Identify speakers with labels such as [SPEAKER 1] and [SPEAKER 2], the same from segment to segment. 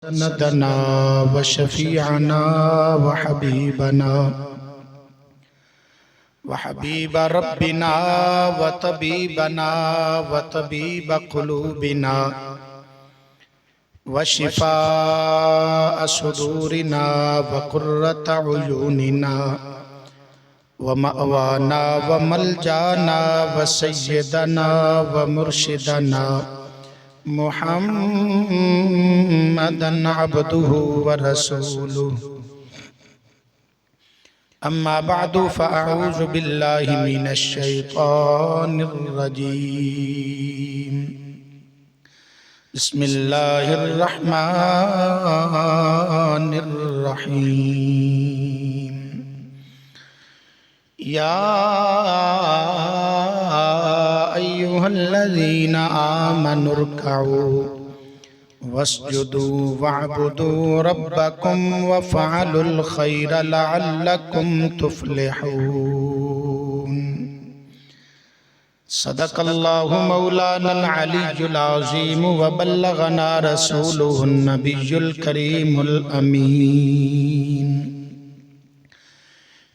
[SPEAKER 1] سندنا وشفيعنا وحبيب ربنا وطبيبنا وطبيب قلوبنا وشفاء صدورنا وقرة عيوننا ومأوانا وملجانا وسيدنا ومرشدنا محمدًا عبده ورسوله أما بعد فأعوذ بالله من الشيطان الرجيم بسم الله الرحمن الرحيم يا أيها الذين آمنوا اركعوا واسجدوا واعبدوا ربكم وافعلوا الخير لعلكم تفلحون صدق الله مولانا العلي العظيم وبلغنا رسوله النبي الكريم الأمين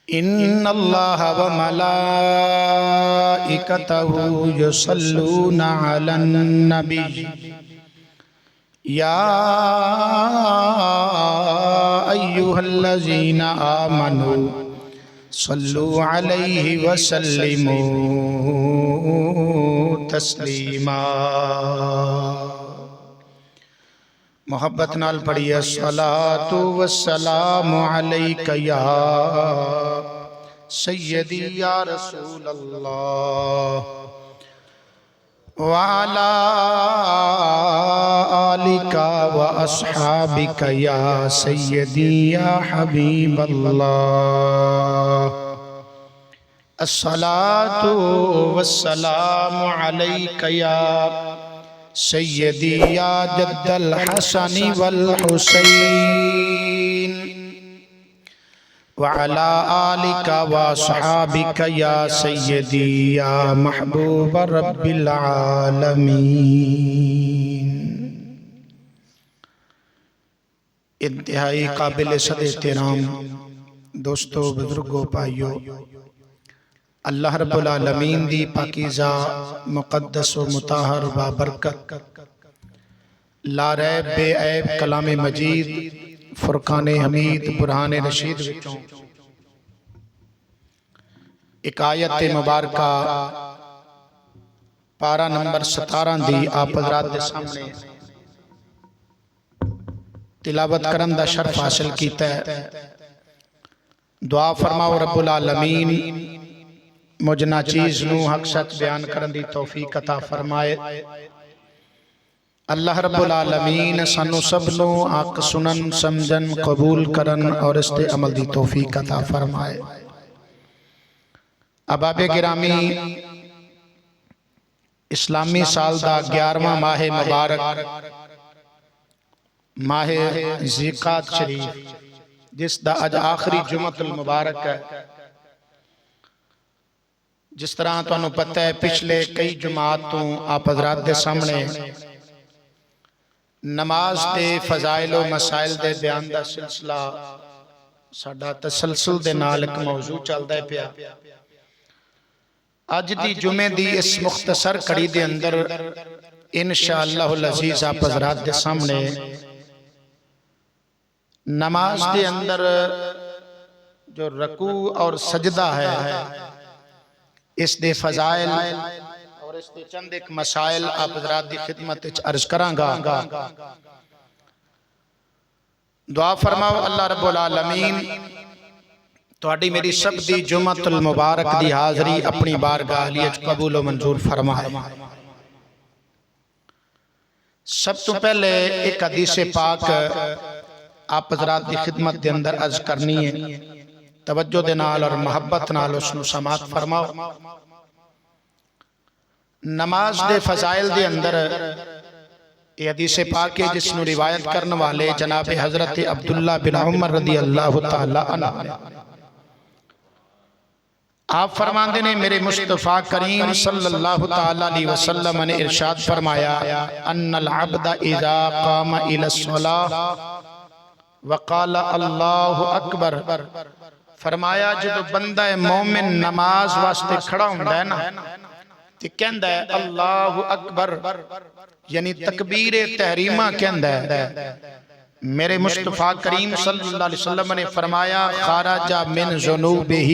[SPEAKER 1] إن الله وملائكته يصلون على النبي يا أيها الذين آمنوا صلوا عليه وسلموا تسليما محبت نال پڑھی الصلاة والسلام علیک یا سیدی یا رسول اللہ وعلى آلك وأصحابك يا سيدي يا حبيب الله الصلاة والسلام عليك يا سيدي يا جد الحسن والحسين وعلى آلك وأصحابك يا سيدي يا محبوب رب العالمين انتہائی قابل صد احترام دوستو بزرگو پائیو اللہ رب العالمین دی پاکیزہ مقدس و مطہر و برکت لا ریب بے عیب کلام مجید فرقان حمید برہان رشید وچوں ایک آیت مبارکہ پارہ نمبر 17 دی آپ حضرات دے سامنے تلاوت کرن دا شرف حاصل کیتا ہے دعا فرماؤ رب العالمین مجھنا چیز نو حق سچ بیان کرن دی توفیق عطا فرمائے اللہ رب العالمین سانو سب نو آنکھ سنن سمجھن قبول کرن اور اس تے عمل دی توفیق عطا فرمائے اباب گرامی اسلامی سال دا 11واں ماہ مبارک ماہ ذیقات شریف جس دا اج آخری جمعۃ المبارک ہے جس طرح تو انہوں پتہ ہے پچھلے کئی جمعاتوں آپ حضرات دے سامنے نماز دے فضائل و مسائل دے بیان دا سلسلہ ساڈا تسلسل دے نال ایک موضوع چلدا ہے پیا اج دی جمعے دی اس مختصر کڑی دے اندر انشاءاللہ العزیز آپ حضرات دے سامنے نماز دے اندر جو رکوع اور سجدہ ہے اس دے فضائل اور اس دے چند ایک مسائل آپ حضرات دی خدمت عرض کران گا دعا فرماؤ اللہ رب العالمین تواڈی میری سب دی جمعۃ المبارک دی حاضری اپنی بارگاہ لیج قبول و منظور فرمائے سب تو پہلے ایک حدیث پاک آپ حضرات دی خدمت دے اندر عرض کرنی ہے توجہ دے نال اور محبت نال اس نو سماعت فرماؤ نماز دے فضائل دے اندر یہ حدیث پاک ہے جس نو روایت کرنے والے جناب حضرت عبداللہ بن عمر رضی اللہ تعالی عنہ آپ فرماندے نے میرے مصطفیٰ کریم صلی اللہ تعالیٰ علیہ وسلم نے ارشاد فرمایا ان العبد اذا قام الى الصلاة وقال اللہ اکبر، فرمایا جدو بندہ مومن نماز واسطے کھڑا ہوندہ ہے نا تے کہندہ ہے اللہ اکبر، یعنی تکبیر تحریمہ کہندہ ہے، میرے مصطفیٰ کریم صلی اللہ علیہ وسلم نے فرمایا خارج من ذنوبہ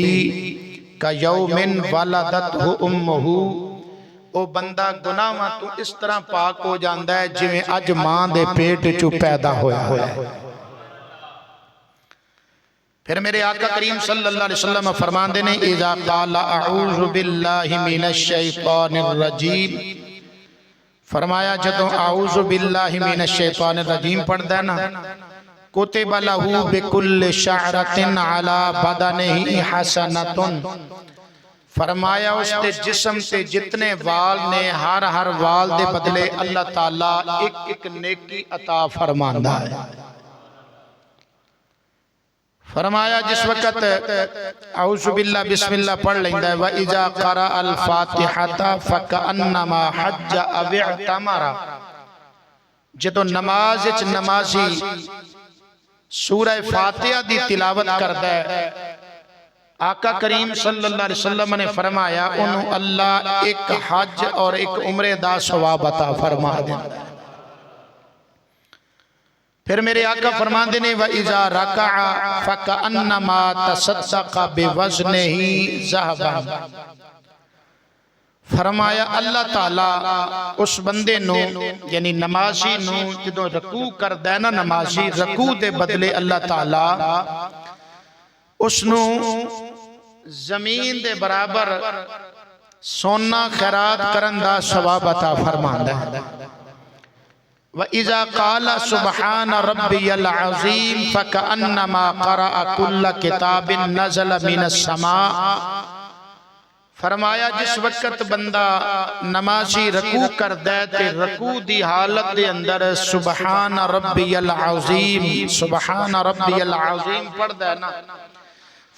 [SPEAKER 1] کا یوم ولدتہ امہ، او بندہ گناہاں تو اس طرح پاک ہو جاندہ ہے جویں اج ماں دے پیٹ چو پیدا ہویا ہے۔ پھر میرے آقا کریم صلی اللہ علیہ وسلم فرماندے نے اذا قال اعوذ باللہ من الشیطان الرجیم، فرمایا جدو اعوذ باللہ من الشیطان الرجیم پڑھ دینا کتب لہو بکل شعرت علی بدنہ حسنۃ، فرمایا اس تے جسم تے جتنے وال نے ہر وال دے بدلے اللہ تعالیٰ ایک ایک نیکی عطا فرماندہ ہے۔ فرمایا جس وقت اعوذ باللہ بسم اللہ پڑھ لیندہ ہے وَإِذَا قَرَأَ الْفَاتِحَةَ فَكَأَنَّمَا حَجَّ أَوْ اعْتَمَرَ، جدو نماز اچ نمازی سورہ فاتحہ دی تلاوت کردہ ہے، آقا کریم صلی اللہ علیہ وسلم نے فرمایا انہوں اللہ ایک حج اور ایک عمرے دا ثواب عطا فرما دیں۔ پھر میرے آقا فرمان دینے وَإِذَا رَكَعَ فَكَأَنَّمَا تَصَدَّقَ بِوَزْنِهِ ذَهَبًا، فرمایا اللہ تعالیٰ اس بندے نو یعنی نمازی نو جدو رکوع کر دینا، نمازی رکوع دے بدلے اللہ تعالیٰ اس نو زمین دے برابر سونا خیرات کرندہ ثواب عطا فرماندہ ہے۔ وَإِذَا قَالَ سُبْحَانَ رَبِّيَ الْعَظِيمِ فَكَأَنَّمَا قَرَأَ كُلَّ كِتَابٍ نَزَلَ مِنَ السَّمَاءِ، فرمایا جس وقت بندہ نمازی رکوع کر دے تے رکوع دی حالت دے اندر سبحان ربی العظیم سبحان ربی العظیم پڑھ دے نا،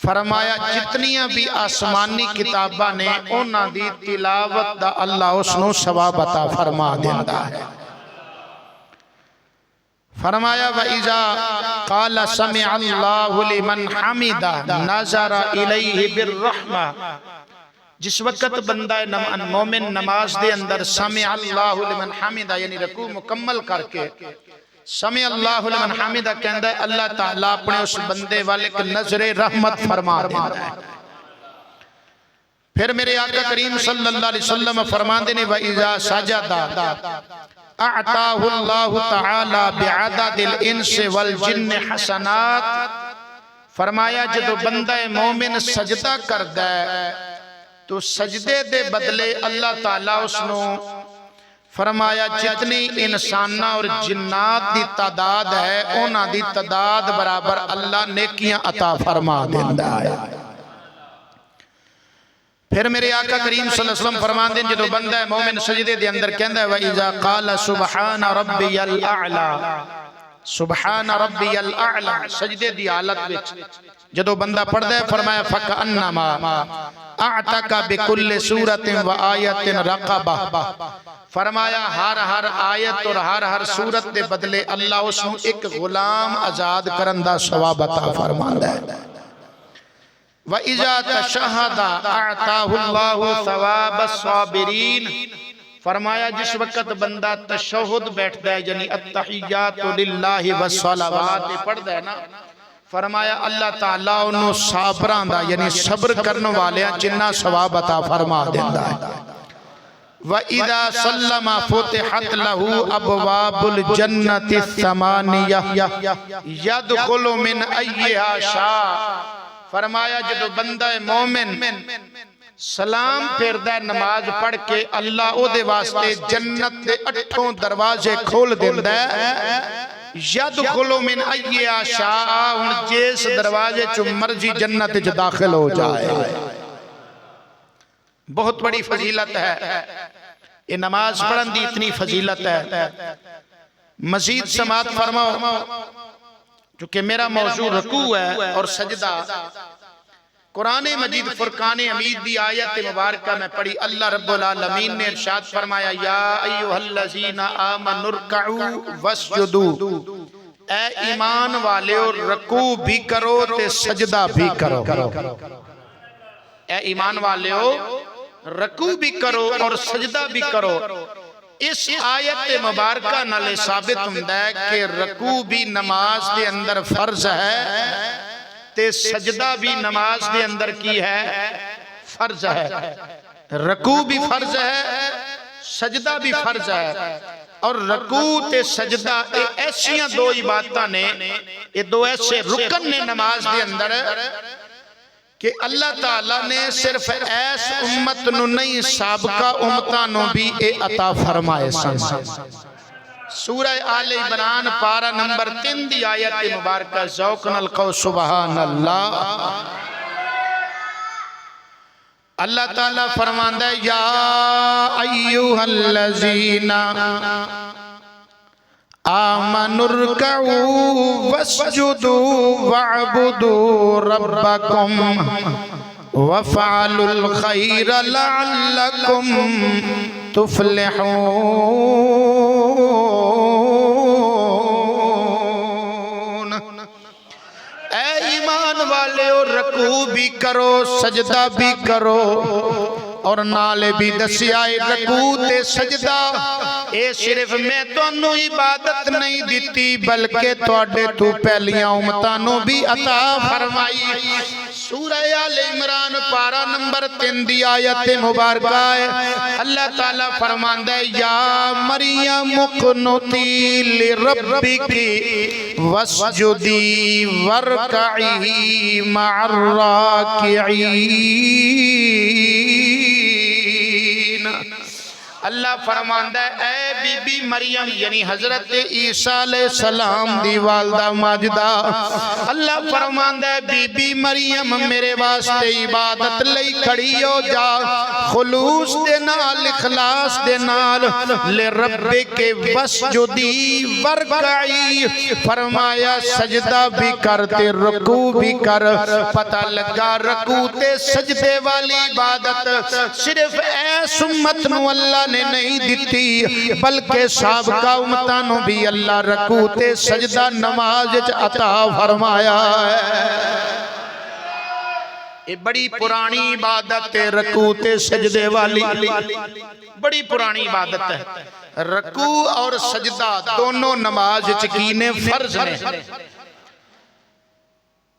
[SPEAKER 1] فرمایا جتنیاں بھی آسمانی کتابہ نے اونا دی تلاوت دا اللہ اس نو ثواب عطا فرما دیندہ ہے۔ فرمایا وَإِذَا قَالَ سَمِعَ اللَّهُ لِمَنْ حَمِدَ نَظَرَ إِلَيْهِ بِالرَّحْمَةِ، جس وقت بندہ مومن نماز دے اندر سمع اللہ لمن حمدہ یعنی رکوع مکمل کر کے سمع اللہ لمن حمدہ کہندہ ہے اللہ تعالیٰ اپنے اس بندے والے کے نظر رحمت فرما دیندہ ہے۔ پھر میرے آقا کریم صلی اللہ علیہ وسلم فرمان دینے وَإِذَا سَجَدَ اعطاہ اللہ تعالی بعدد الانس والجن حسنات، فرمایا جدو بندہ مومن سجدہ کر دے تو سجدے دے بدلے اللہ تعالیٰ اس نو فرمایا جتنی انسانہ اور جنات دی تعداد ہے اونا دی تعداد برابر اللہ نیکیاں عطا فرما دیندہ ہے۔ پھر میرے آقا کریم صلی اللہ علیہ وسلم فرمان دیں جدو بندہ مومن سجدے دے اندر کہندہ ہے وَإِذَا قَالَ سُبْحَانَ رَبِّيَ الْأَعْلَى سُبْحَانَ رَبِّيَ الْأَعْلَى، سجدے دی حالت وچ جدو بندہ پڑھ دے فرمایا فَكَأَنَّمَا اعتق بِكُلِّ سُورَةٍ وَآيَةٍ رَقَبَةٍ، فرمایا ہر آیت اور ہر سورت دے بدلے اللہ اس نے ایک غلام آزاد کرندہ ثواب عطا فرماندہ ہے۔ وَإِذَا تَشَهَدَ أَعْطَاهُ اللَّهُ ثَوَابَ الصَّابِرِينَ، فرمایا جس وقت بندہ تشہد بیٹھتا ہے یعنی التحیات للہ والصلوات پڑھ دے نا، فرمایا اللہ تعالیٰ انہوں صابران دا یعنی صبر کرنے والے جنہ ثواب عطا فرما دیندہ ہے۔ وَإِذَا سَلَّمَ فُتِحَتْ لَهُ أَبْوَابُ الْجَنَّةِ الثَّمَانِيَةِ يَدْخُلُ مِنْ أَيِّهَا شَاءَ، فرمایا جدو بندہ مومن سلام پھردہ نماز پڑھ کے اللہ او دے واسطے جنت دے 8 دروازے کھول دیندہ ہے، یدخلو من ای شاء، ان جیس دروازے چو مرضی جنت جو داخل ہو جائے۔ بہت بڑی فضیلت ہے یہ نماز پڑھن دی، اتنی فضیلت ہے۔ مزید سماعت فرماؤ چونکہ میرا موضوع رکوع ہے اور سجدہ، قرآن مجید فرقان حمید دی آیت مبارکہ میں پڑھی، اللہ رب العالمین نے ارشاد فرمایا یا ایھا الذین آمنوا ارکعوا واسجدوا، اے ایمان والےو رکوع بھی کرو تے سجدہ بھی کرو۔ اے ایمان والےو رکوع بھی کرو اور سجدہ بھی کرو۔ اس آیت مبارکہ نالے ثابت ہوندا ہے کہ رکوع بھی نماز دے اندر فرض ہے تے سجدہ بھی نماز دے اندر کی ہے، فرض ہے۔ رکوع بھی فرض ہے، سجدہ بھی فرض ہے۔ اور رکوع تے سجدہ ایسیاں دو عبادتاں نے، یہ دو ایسے رکن نے نماز دے اندر کہ اللہ تعالیٰ نے صرف ایس امت نو نہیں سابقہ امتاں نو بھی اے عطا فرمائے سن۔ سورہ آل عمران پارہ نمبر 3 دی آیت مبارکہ ذوق نال کہو سبحان اللہ۔ اللہ تعالیٰ فرماندا ہے یا ایھا الذین آمنوا ارکعوا واسجدوا واعبدوا ربکم وافعلوا الخیر لعلکم تفلحون۔ اے ایمان والےو رکوع بھی کرو سجدہ بھی کرو، اور نالے بھی دسیائے رکوع تے سجدہ اے صرف میں تانوں عبادت نہیں دیتی بلکہ تواڈے تو پہلیاں امتاں نوں بھی عطا فرمائی۔ سورہ آل عمران پارہ نمبر 3 دی آیت مبارکہ ہے، اللہ تعالیٰ فرماندا ہے یا مریم اقنتی لربک واسجدی وارکعی مع الراکعین۔ اللہ فرماندا ہے اے بی بی مریم یعنی حضرت عیسیٰ علیہ السلام دی والدہ ماجدہ، اللہ فرماندا ہے بی بی مریم میرے واسطے عبادت لئی کھڑی ہو جا، خلوص دے نال اخلاص دے نال، لربک واسجدی وارکعی، فرمایا سجدہ بھی کر تے رکوع بھی کر۔ پتہ لگا رکوع تے سجدے والی عبادت صرف ایس امت نو اللہ نے نہیں دیتی بلکہ سابقہ امتاں نوں بھی اللہ رکوع تے سجدہ نماز عطا فرمایا ہے۔ یہ بڑی پرانی عبادت ہے رکوع تے سجدے والی، بڑی پرانی عبادت ہے۔ رکوع اور سجدہ دونوں نماز چکینے فرض نے،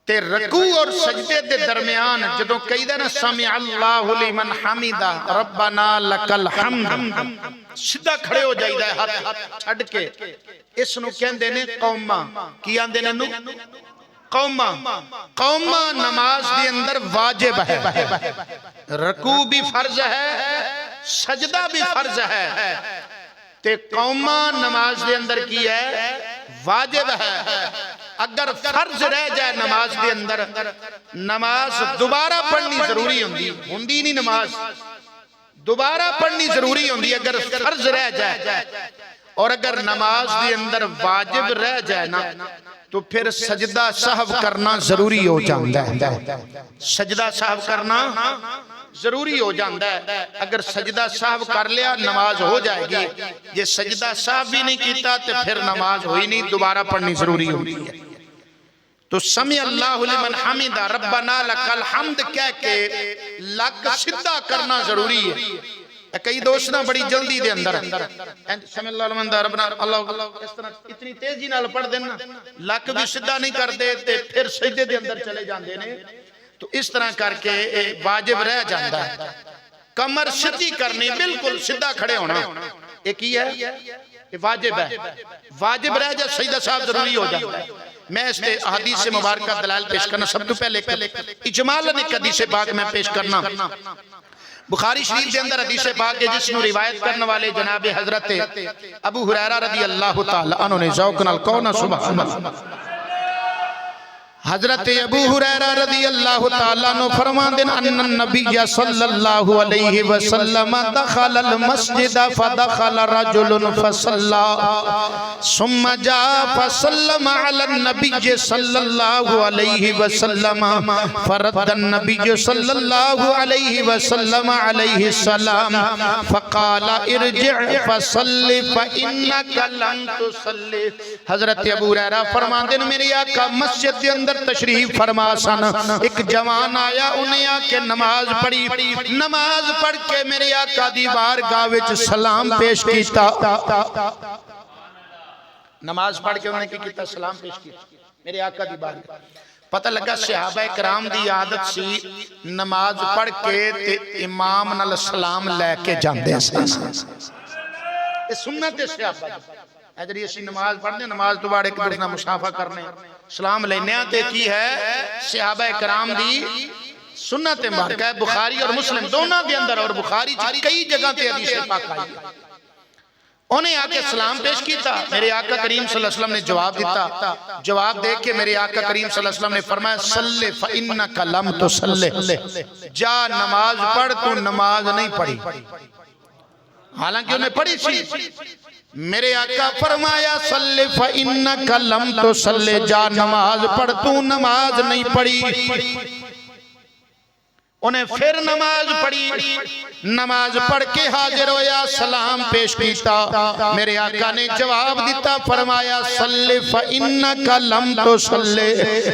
[SPEAKER 1] تے رکوع اور سجدے دے درمیان جدوں کہی دا نا سمع اللہ لمن حمدہ ربنا لک الحمد، سیدھا کھڑے ہو جائیدا ہے ہاتھ چھڑ کے، اس نو کہندے نے قوما، کی آندے نے نو قوما۔ قوما نماز دے اندر واجب ہے، رکوع بھی فرض ہے سجدہ بھی فرض ہے، تے قوما نماز دے اندر کی ہے واجب ہے۔ اگر فرض رہ جائے نماز دے اندر، نماز دوبارہ پڑھنی ضروری ہوندی نہیں، نماز دوبارہ پڑھنی ضروری ہوندی اگر فرض رہ جائے، اور اگر نماز دے اندر واجب رہ جائے نا تو پھر سجدہ سہو کرنا ضروری ہو جاندہ ہے، سجدہ سہو کرنا ضروری ہو جاندہ ہے۔ اگر سجدہ سہو کر لیا نماز ہو جائے گی، یہ سجدہ سہو بھی نہیں کیتا تو پھر نماز ہوئی نہیں، دوبارہ پڑھنی ضروری ہوتی ہے۔ تو سمع اللہ لمن حمدہ ربنا لک الحمد کہہ کے لک سدھا کرنا ضروری ہے۔ کئی دوست نا بڑی جلدی دے اندر سمع اللہ لمن ربنا اللہ اس طرح اتنی تیزی نال پڑھ دینا، لک بھی سدھا نہیں کر دے تے پھر سجدے دے اندر چلے جاندے نے، تو اس طرح کر کے واجب رہ جاندہ ہے۔ کمر سدھی کرنی، بالکل سدھا کھڑے ہونا، ایک ہی ہے یہ واجب ہے، واجب رہ جائے سجدہ صاحب ضروری ہو جاتا ہے۔ میں اس پہ حدیث مبارکہ دلائل پیش کرنا، سب تو پہلے اجمالاً ایک حدیث پاک میں پیش کرنا، بخاری شریف کے اندر حدیث پاک ہے جس نے روایت کرنے والے جناب حضرت ابو ہریرہ رضی اللہ تعالی عنہ نے ذوق نال کہو نا سبحان اللہ۔ حضرت ابو ہریرہ رضی اللہ تعالیٰ عنہ فرماتے ہیں ان النبی صلی اللہ علیہ وسلم دخل المسجد فدخل رجل فصلى ثم جاء فسلم على النبي صلی اللہ علیہ وسلم فرد النبي صلی اللہ علیہ وسلم علیہ السلام فقال ارجع فصل فإنك لم تصلي۔ حضرت ابو ہریرہ فرماتے ہیں میرے آقا مسجد کے اندر تشریف فرما سن، ایک جوان آیا انہیں آکے نماز پڑھی، نماز پڑھ کے میرے آقا دی بارگاہ وچ سلام پیش کیتا، نماز پڑھ کے انہیں کیتا سلام پیش کیتا میرے آقا دی بارگاہ۔ پتہ لگا صحابہ کرام دی عادت سی نماز پڑھ کے تے امام نال سلام لے کے جاندے سے، یہ سنت صحابہ اجری اسی نماز پڑھنے، نماز تو بعد ایک دوسرا مصافحہ کرنے سلام لینے آتے کی ہے صحابہ کرام دی سنت مبارکہ ہے۔ بخاری اور مسلم دونوں دے اندر اور بخاری کئی جگہ تے حدیث پاک آئی ہے، انہیں آکے سلام پیش کیتا، میرے آقا کریم صلی اللہ علیہ وسلم نے جواب دیتا، جواب دے کے میرے آقا کریم صلی اللہ علیہ وسلم نے فرمایا صلی فإنک لم تصلی، جا نماز پڑھ تو نماز نہیں پڑھی، حالانکہ انہیں پڑھی تھی۔ میرے آقا فرمایا صلی فإنک لم تصلی، جا نماز پڑھ تو نماز نہیں پڑھی، انہیں پھر نماز پڑھی، نماز پڑھ کے حاضر ہویا سلام پیش کیتا، میرے آقا نے جواب دیتا فرمایا صلی فإنک لم تصلی،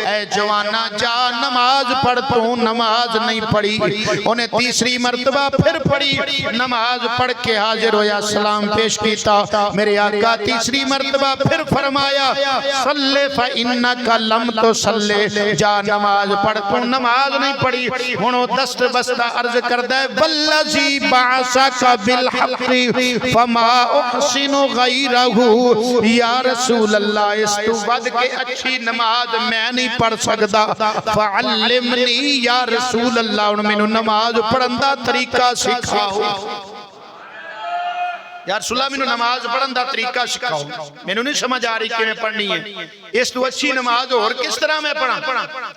[SPEAKER 1] اے جوانا جا نماز پڑھ تو نماز نہیں پڑھی، انہیں تیسری مرتبہ پھر پڑھی، نماز پڑھ کے حاضر ہویا سلام پیش کیتا، میرے آقا تیسری مرتبہ پھر فرمایا صلی فإنک لم تصلی، جا نماز پڑھ تو نماز نہیں پڑھی۔ ہنو دست بستہ عرض کردہ ہے والذی بعثک بالحق فما احسن غیرہ، یا رسول اللہ اس تو بد کے اچھی نماز میں نہیں پڑھ سکتا، فعلمنی یا رسول اللہ انہوں میں نماز پڑھندہ طریقہ سکھاؤ، یا رسول اللہ میں نماز پڑھندہ طریقہ سکھاؤ، میں نہیں سمجھ آ رہی کہ میں پڑھنی ہے اس تو اچھی نماز اور کس طرح میں پڑھا۔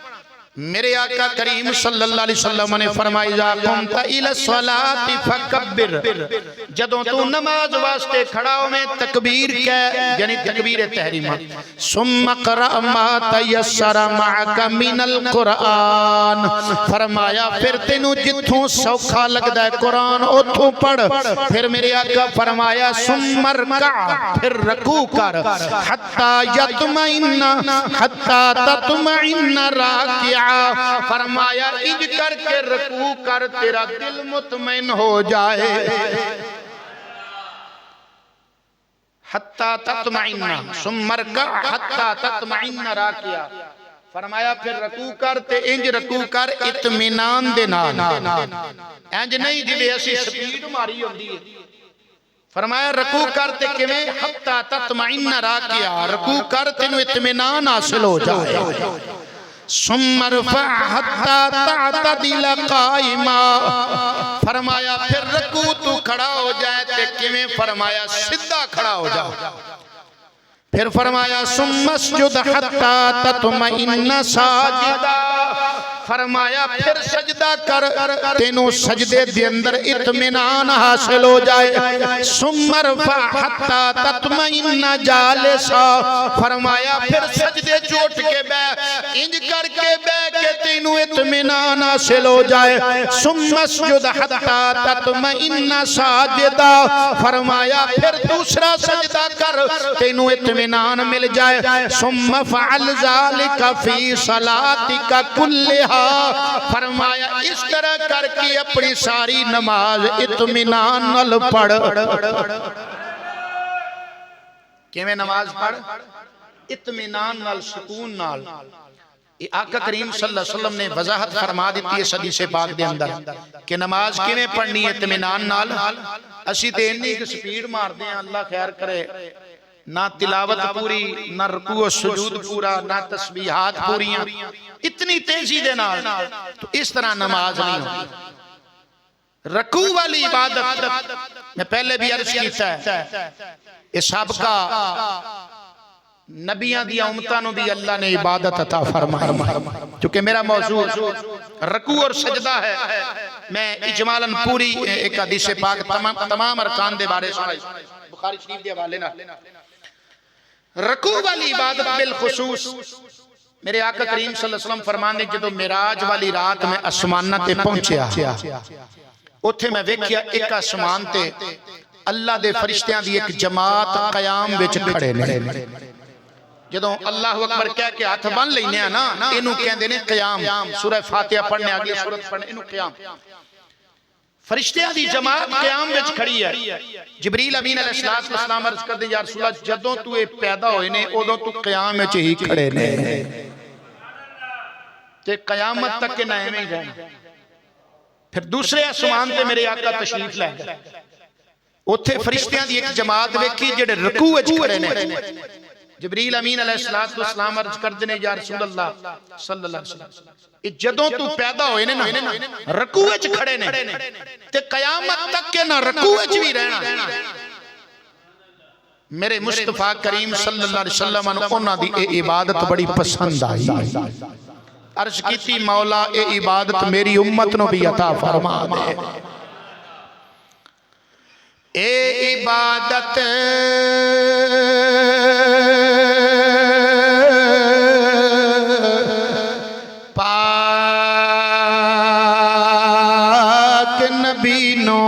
[SPEAKER 1] میرے آقا کریم صلی اللہ علیہ وسلم نے فرمائی اذا قمت الى الصلاة فکبر، جدوں تو نماز واسطے کھڑا ہو میں تکبیر کہہ، یعنی تکبیر تحریمہ، ثم قرأ ما تیسر معک من القرآن، فرمایا پھر تینوں جتھوں سوکھا لگدا ہے قرآن اتھوں پڑھ، پھر میرے آقا فرمایا ثم رکع، پھر رکوع کر، حتی یطمئن، حتی تطمئن راکعا، فرمایا انج کر کے رکوع کر تیرا دل مطمئن ہو جائے، حتی تطمئن، ثم رکع حتی تطمئن راکعا، فرمایا پھر رکوع کر تے انج رکوع کر اطمینان دے نال، انج نہیں جی ایسی سپیڈ ماری ہوندی ہے، فرمایا رکوع کر تے کیویں حتی تطمئن راکعا، رکوع کر تینوں اطمینان حاصل ہو جائے، ثم رفع حتی تعتدل قائما، فرمایا پھر رکوع تو کھڑا ہو جائے تے کیویں، فرمایا سدھا کھڑا ہو جائے، پھر فرمایا ثم اسجد حتی تطمئن ساجدا، فرمایا پھر سجدہ کر تینوں سجدے دے اندر اطمینان حاصل ہو جائے، ثم رفع حتی تطمئن جالسا، فرمایا پھر سجدے چوٹ کے بے انج کر کے بے کہ تینوں اطمینان حاصل ہو جائے، ثم اسجد حتی تطمئن ساجدا، فرمایا پھر دوسرا سجدہ کر تینوں اطمینان مل جائے، ثم فعل ذالک فی صلاتک کلھا، فرمایا اس طرح کر کے اپنی ساری نماز اطمینان نال پڑھ، کیویں نماز پڑھ اطمینان نال سکون نال۔ آقا کریم صلی اللہ علیہ وسلم نے وضاحت فرما دیتی ہے حدیث پاک دے اندر کہ نماز کیویں پڑھنی ہے اطمینان نال۔ اسی تے اتنی کہ سپیڈ مار دیں اللہ خیر کرے، نہ تلاوت پوری، نہ رکوع و سجود پورا، نہ تسبیحات پوریاں، اتنی تیزی دے نال، تو اس طرح نماز نہیں ہوتی۔ رکوع والی عبادت میں پہلے بھی عرض کیتا ہے، یہ سابقہ نبیاں دی امتاں نو بھی اللہ نے عبادت عطا فرمائی. چونکہ میرا موضوع رکوع اور سجدہ ہے، میں اجمالاً پوری ایک حدیث پاک تمام ارکان دے بارے سنائی بخاری شریف دے حوالے نال. رکوع والی عبادت بالخصوص میرے آقا کریم صلی اللہ علیہ وسلم فرمانے جدو معراج والی رات میں آسماناں تے پہنچیا، اوتھے میں ویکھیا ایک آسمان تے اللہ دے فرشتیاں دی ایک جماعت قیام وچ کھڑے نے. جدوں اللہ اکبر کہہ کے ہاتھ بن لینے ہیں نا، انہوں کہندے نے قیام. سورہ فاتحہ پڑھنے اگلی سورت پڑھنے انہوں قیام. فرشتیاں دی جماعت قیام وچ کھڑی ہے. جبریل امین علیہ السلام عرض کر دے یا رسول اللہ جدوں تو اے پیدا ہوئے نے ادوں تو قیام وچ ہی کھڑے نے تے قیامت تک کے نائے میں ہی رہنا. پھر دوسرے آسمان تے میرے آقا تشریف لے گئے، اوتھے فرشتیاں دی ایک جماعت ویکھی جڑے رکوع وچ کھڑے نے. جبریل امین علیہ السلام عرض کر دے یا رسول اللہ صلی اللہ علیہ وسلم جدوں تو پیدا ہوئے نے نا رکوع وچ کھڑے نے تے قیامت تک کے نہ رکوع وچ بھی رہنا. میرے مصطفیٰ کریم صلی اللہ علیہ وسلم انہاں دی اے عبادت بڑی پسند آئی. عرض کیتی مولا اے عبادت میری امت نو بھی عطا فرما دے. اے عبادت پاک نبی نو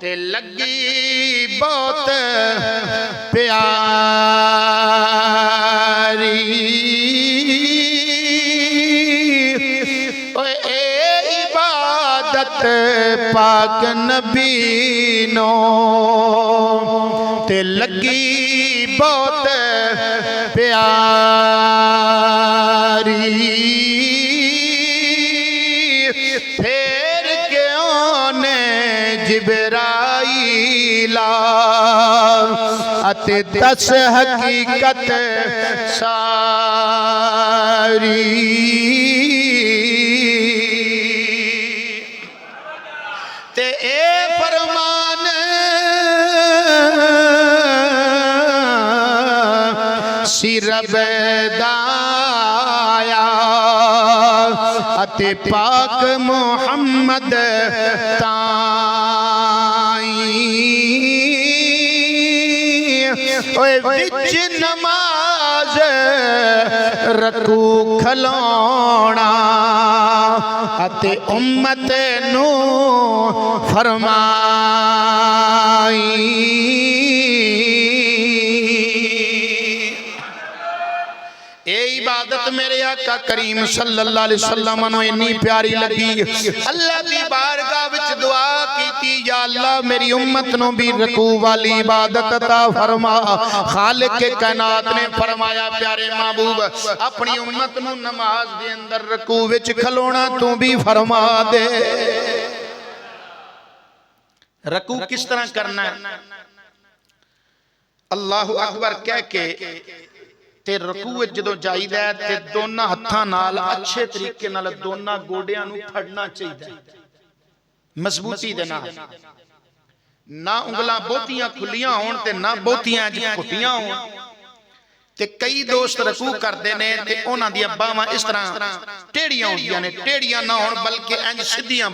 [SPEAKER 1] تے لگی بہت پیاری. اے عبادت پاک نبی نو تے لگی بہت پیاری. پھر کیوں نے جبرائیل اتے دس حقیقت ساری. تے اے فرمان سی رب دایا اتے پاک محمد وچ نماز رکوع کھلونا اتے امت نو فرمائی. اے عبادت میرے آقا کریم صلی اللہ علیہ وسلم نو اتنی پیاری لگی. اللہ دی بارگاہ وچ دعا کیتی یا اللہ میری امت نو بھی رکوع والی عبادت عطا فرما. خالق کائنات نے فرمایا پیارے محبوب اپنی امت نو نماز دے اندر رکوع وچ کھلونا تو بھی فرما دے. رکوع کس طرح کرنا ہے؟ اللہ اکبر کہہ کے تے رکوع جدوں جائیدا ہے تے دونوں ہتھاں نال اچھے طریقے نال دونوں گوڈیاں نو پھڑنا چاہیدا ہے مضبوطی دے نال. نہ انگلاں بہتیاں کھلیاں ہون تے نہ بہتیاں کھٹیاں ہون. تے کئی دوست رکوع کردے نے تے انہاں دی باواں اس طرح ٹیڑیاں ہوندیاں نے. ٹیڑیاں نہ ہون بلکہ انج سیدھیاں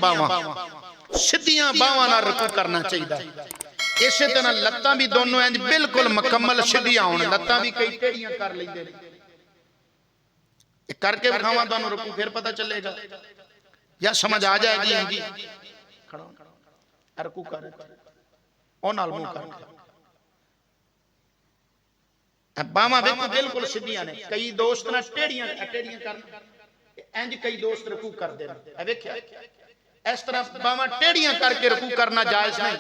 [SPEAKER 1] باواں نال رکوع کرنا چاہیدا. اسی طرح لتاں بھی دونوں انج بالکل مکمل سیدھیاں ہون. لتاں بھی کئی ٹیڑیاں کر لیندے نے. کر کے بکھاواں تانوں رکوع پھر پتہ چلے گا یا سمجھ آ جائے گی. جی کھڑا رکوع کر او نال منہ کر باواں ویکھو بالکل سیدھیاں نے. کئی دوست نہ ٹیڑیاں کرنا انج کئی دوست رکوع کردے نے. اے ویکھیا اس طرح باواں ٹیڑیاں کر کے رکوع کرنا جائز نہیں.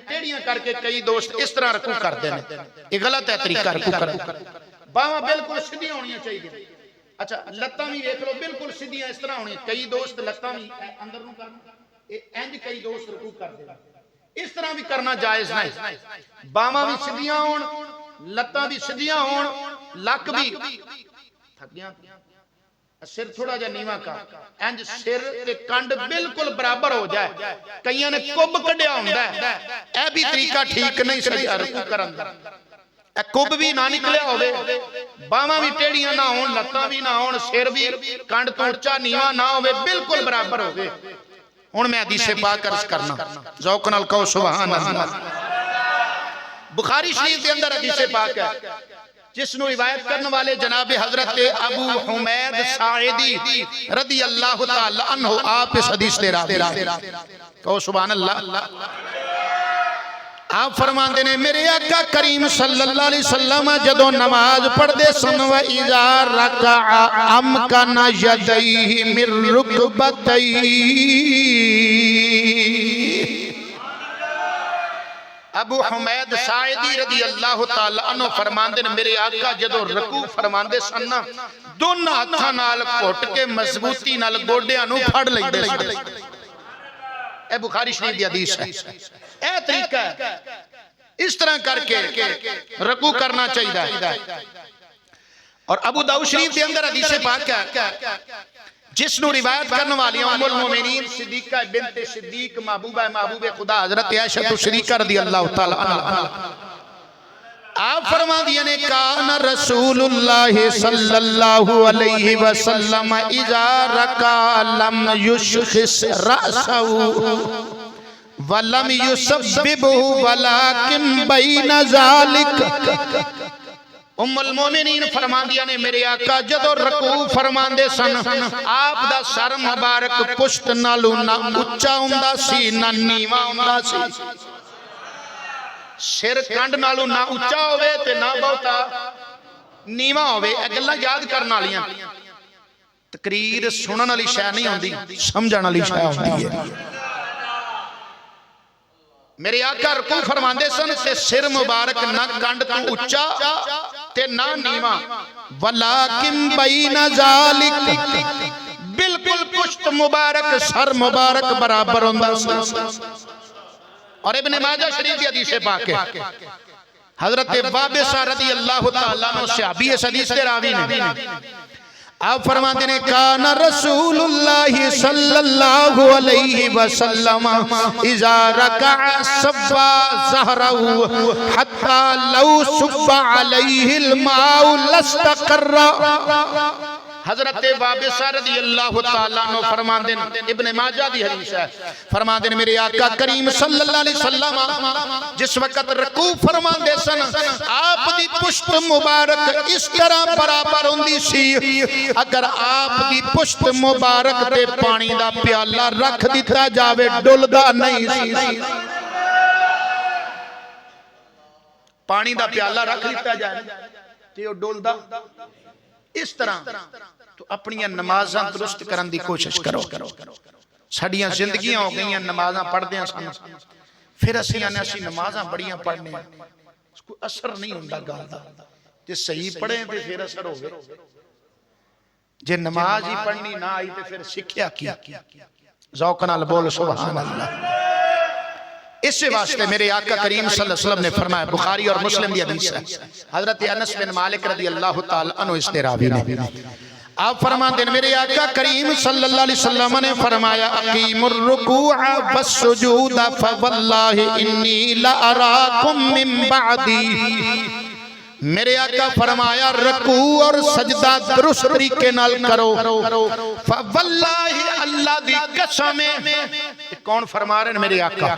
[SPEAKER 1] ٹیڑیاں کر کے کئی دوست اس طرح رکوع کرتے ہیں. یہ غلط ہے طریقہ رکوع کرنا. باواں بالکل سیدھیاں ہونیاں چاہیے. اچھا لتاں بھی دیکھ لو بالکل سیدھیاں اس طرح ہونی. کئی دوست لتاں بھی اندر نوں کرنا انج کئی دوست رکوع کرتے ہیں. اس طرح بھی کرنا جائز نہیں. باواں بھی سیدھیاں ہون لتاں بھی سیدھیاں ہون لک بھی تھک گیا سر تھوڑا جا نیواں کا انج سر تے کنڈ بالکل برابر ہو جائے کئیاں نے کب کڈیا ہوندا ہے اے بھی طریقہ ٹھیک نہیں سجدہ رکوع کرن دا اے کب بھی نہ نکلیا ہوے باواں بھی ٹیڑیاں نہ ہون لتاں بھی نہ ہون سر بھی کنڈ تو اونچا نیواں نہ ہوے بالکل برابر ہوے ہن میں حدیث پاک عرض کرنا ذوق نال کہو سبحان اللہ بخاری شریف کے اندر حدیث پاک ہے جس نو روایت کرنے والے جناب حضرت ابو حمید ساعدی رضی اللہ تعالی عنہ آپ اس حدیث دے راوی کہو سبحان اللہ آپ فرماندے نے میرے آقا کریم صلی اللہ علیہ وسلم جدو نماز پڑھ دے سن و اذا رکع امکن یدیہ من رکبتیہ ابو حمید ساعدی رضی اللہ تعالی عنہ فرماندے نے میرے آقا جدو رکوع فرماندے سن دونوں ہتھاں نال گھٹ کے مضبوطی نال گوڈیاں نو پھڑ لیندے سن اے بخاری شریف دی حدیث ہے اے طریقہ ہے اس طرح کر کے رکوع کرنا چاہیے اور ابو داؤد شریف کے اندر حدیث پاک ہے جس نو روایت کرنے والی ام المومنین صدیقہ بنت صدیق محبوبہ خدا حضرت عائشہ صدیقہ رضی اللہ تعالی عنہ آپ فرما دیا نے کان رسول اللہ صلی اللہ علیہ وسلم اذا رکع لم یشخص رأسہ ولم یسببہ ولکن بین ذالک ام المومنین فرمان دیا نے میرے آقا جدو رکوع فرمان دے سن آپ دا سر مبارک پشت نالو نہ اچھا ہوندہ سی نہ نیواں ہوندہ سی سر کنڈ نالو نہ اچھا ہوئے تے نہ بہتا نیواں ہوئے اگلا یاد کرنا لیاں تقریر سنن علی شاہ نہیں ہوندی سمجھن علی شاہ ہوندی ہے میرے آقا رکوع فرماندے سن تے سر مبارک نہ کنڈ تو اچھا تے نہ نیواں ولیکن بین ذالک بالکل پشت مبارک سر مبارک برابر ہوندہ سی اور ابن ماجہ شریف کی حدیث پاک ہے حضرت وابصہ رضی اللہ تعالیٰ عنہ صحابی اس حدیث کے راوی نے آپ فرماتے ہیں کان رسول اللہ صلی اللہ علیہ وسلم اذا رکع صبا ظہرہ حتی لو صب علیہ الماء لستقر حضرت وابصہ رضی اللہ تعالیٰ عنہ فرمان دیں ابن ماجہ دی حدیث ہے فرمان دیں میرے آقا کریم صلی اللہ علیہ وسلم جس وقت رکوع فرمان دے سن آپ دی پشت مبارک اس طرح برابر ہوندی سی اگر آپ دی پشت مبارک تے پانی دا پیالہ رکھ دیتا جاوے ڈلدا نہیں سی پانی دا پیالہ رکھ دیتا جائے تے وہ ڈلدا اس طرح تو اپنی نمازاں درست کرن دی کوشش کرو ساڈیاں زندگیاں ہو گئیاں نمازاں پڑھ دیاں سن پھر اسی نمازاں بڑیاں پڑھنے اس کو اثر نہیں ہوندا گل دا جے صحیح پڑھیں تے پھر اثر ہوگا جے نماز ہی پڑھنی نہ آئی تے پھر سکھیا کیا ذوق نال بول سبحان اللہ اس سے واسطے میرے آقا کریم صلی اللہ علیہ وسلم نے فرمایا بخاری اور مسلم دی حدیث ہے حضرت انس بن مالک رضی اللہ تعالی عنہ اس نے راوی نے آپ فرمان دیں میرے آقا کریم صلی اللہ علیہ وسلم نے فرمایا اقیم الرکوع والسجود فواللہ انی لأراکم من بعدی میرے آقا فرمایا رکوع اور سجدہ درست طریقے نال کرو فواللہ اللہ دی قسم کون فرما رہے ہیں میرے آقا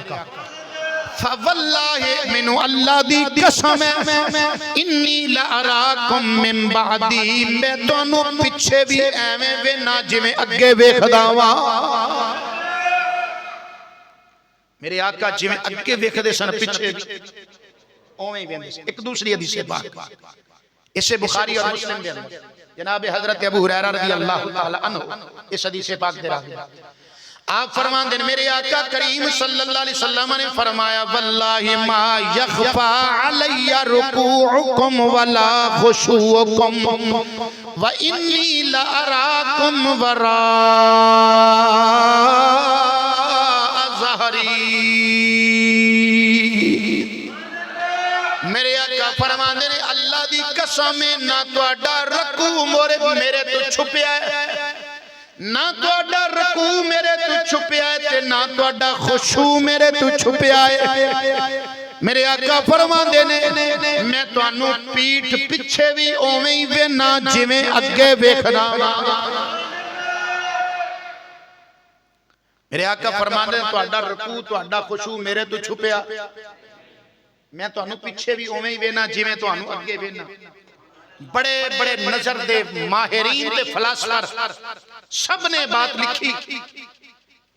[SPEAKER 1] فواللہ منو اللہ دی قسم انی لأراکم من بعدی میں دونوں پچھے بھی ایویں وینا جویں اگے ویکھداواں میرے آقا جویں اگے ویکھدے سن پچھے اوویں ویندے سن ایک دوسری حدیث پاک اسے بخاری اور مسلم دے جناب حضرت ابو ہریرہ رضی اللہ تعالی عنہ اس حدیث پاک دے راوی آپ فرمان دیں میرے آقا کریم صلی اللہ علیہ وسلم نے فرمایا واللہ ما یخفا علی رکوعکم ولا خشوعکم وانی لأراکم وراء ظہری میرے آقا فرمان دیں اللہ دی قسم نہ تو رکوع میرے تو چھپیا ہے نہ تہاڈا رکوع میرے تو چھپیا ہے تے نہ تہاڈا خشوع میرے تو چھپیا ہے میرے آقا فرماندے نے میں تانوں پیٹھ پیچھے بھی اوویں ہی وینا جویں اگے ویکھنا میرے آقا فرماندے نے تہاڈا رکوع تہاڈا خشوع میرے تو چھپیا میں تانوں پیچھے بھی اوویں ہی وینا جویں تانوں اگے وینا بڑے بڑے نظر دے ماہرین دے فلاسفر سب نے بات لکھی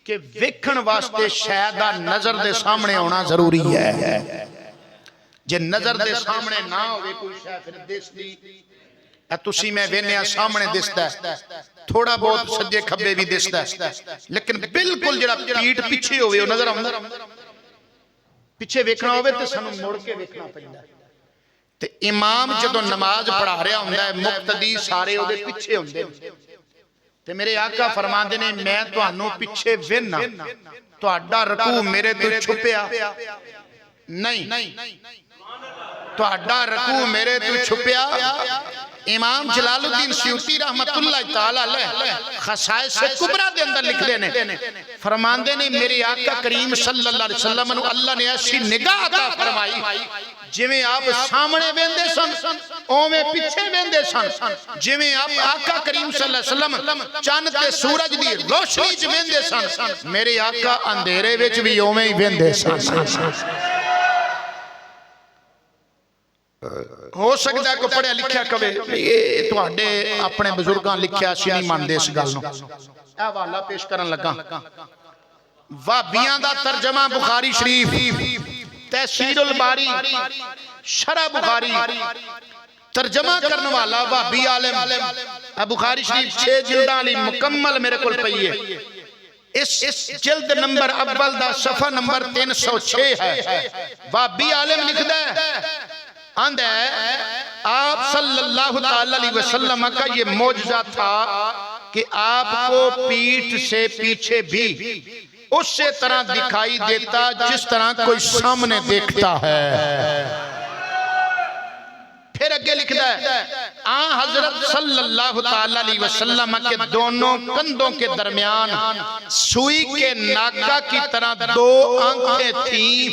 [SPEAKER 1] کہ ویکھن واسطے شاید نظر دے سامنے ہونا ضروری ہے جے نظر دے سامنے نہ ہوئے کوئی شاید پھر دس دی تسی میں وینیا سامنے دستا ہے تھوڑا بہت سجے کھبے بھی دستا ہے لیکن بالکل جڑا پیٹ پیچھے ہوئے وہ نظر آؤں پیچھے ویکھنا ہوئے تو سنو موڑ کے ویکھنا پڑھنا تے امام جدو نماز پڑھا رہا ہوں مقتدی سارے ہوئے پیچھے ہوں تے میرے آقا فرماندے نے میں تو انہوں پیچھے وینا تو اڈا رکوع میرے تو چھپیا نہیں تو اڈا رکوع میرے تو چھپیا امام جلال الدین سیوطی رحمت اللہ تعالیٰ علیہ خصائص کبرا دے اندر لکھ دینے فرماندے نے میرے آقا کریم صلی اللہ علیہ وسلم اللہ نے ایسی نگاہ عطا فرمائی جویں آپ سامنے ویندے سن اوویں پیچھے ویندے سن جویں آپ آقا کریم صلی اللہ علیہ وسلم چاند تے سورج دی روشنی وچ ویندے سن میرے آقا اندھیرے وچ بھی اوویں ہی ویندے سن ہو سکتا ہے کو پڑھیا لکھیا کبھی یہ تواڈے اپنے بزرگاں لکھیا سی نہیں ماندے اس گل نو اے حوالہ پیش کرن لگا وہابیاں دا ترجمہ بخاری شریف تحصیل الباری شرح بخاری ترجمہ کرنے والا وہابی عالم بخاری شریف 6 جلداں والی مکمل میرے کول پئی ہے اس جلد نمبر اول دا صفحہ نمبر 306 ہے وہابی عالم لکھدا ہے آندہ ہے آپ صلی اللہ علیہ وسلم کا یہ معجزہ تھا کہ آپ کو پیٹھ سے پیچھے بھی اس سے طرح دکھائی دیتا جس طرح کوئی سامنے دیکھتا ہے پھر اگے لکھتا ہے آن حضرت صلی اللہ علیہ وسلم کے دونوں کندھوں کے درمیان سوئی کے ناکہ کی طرح 2 آنکھیں تھیں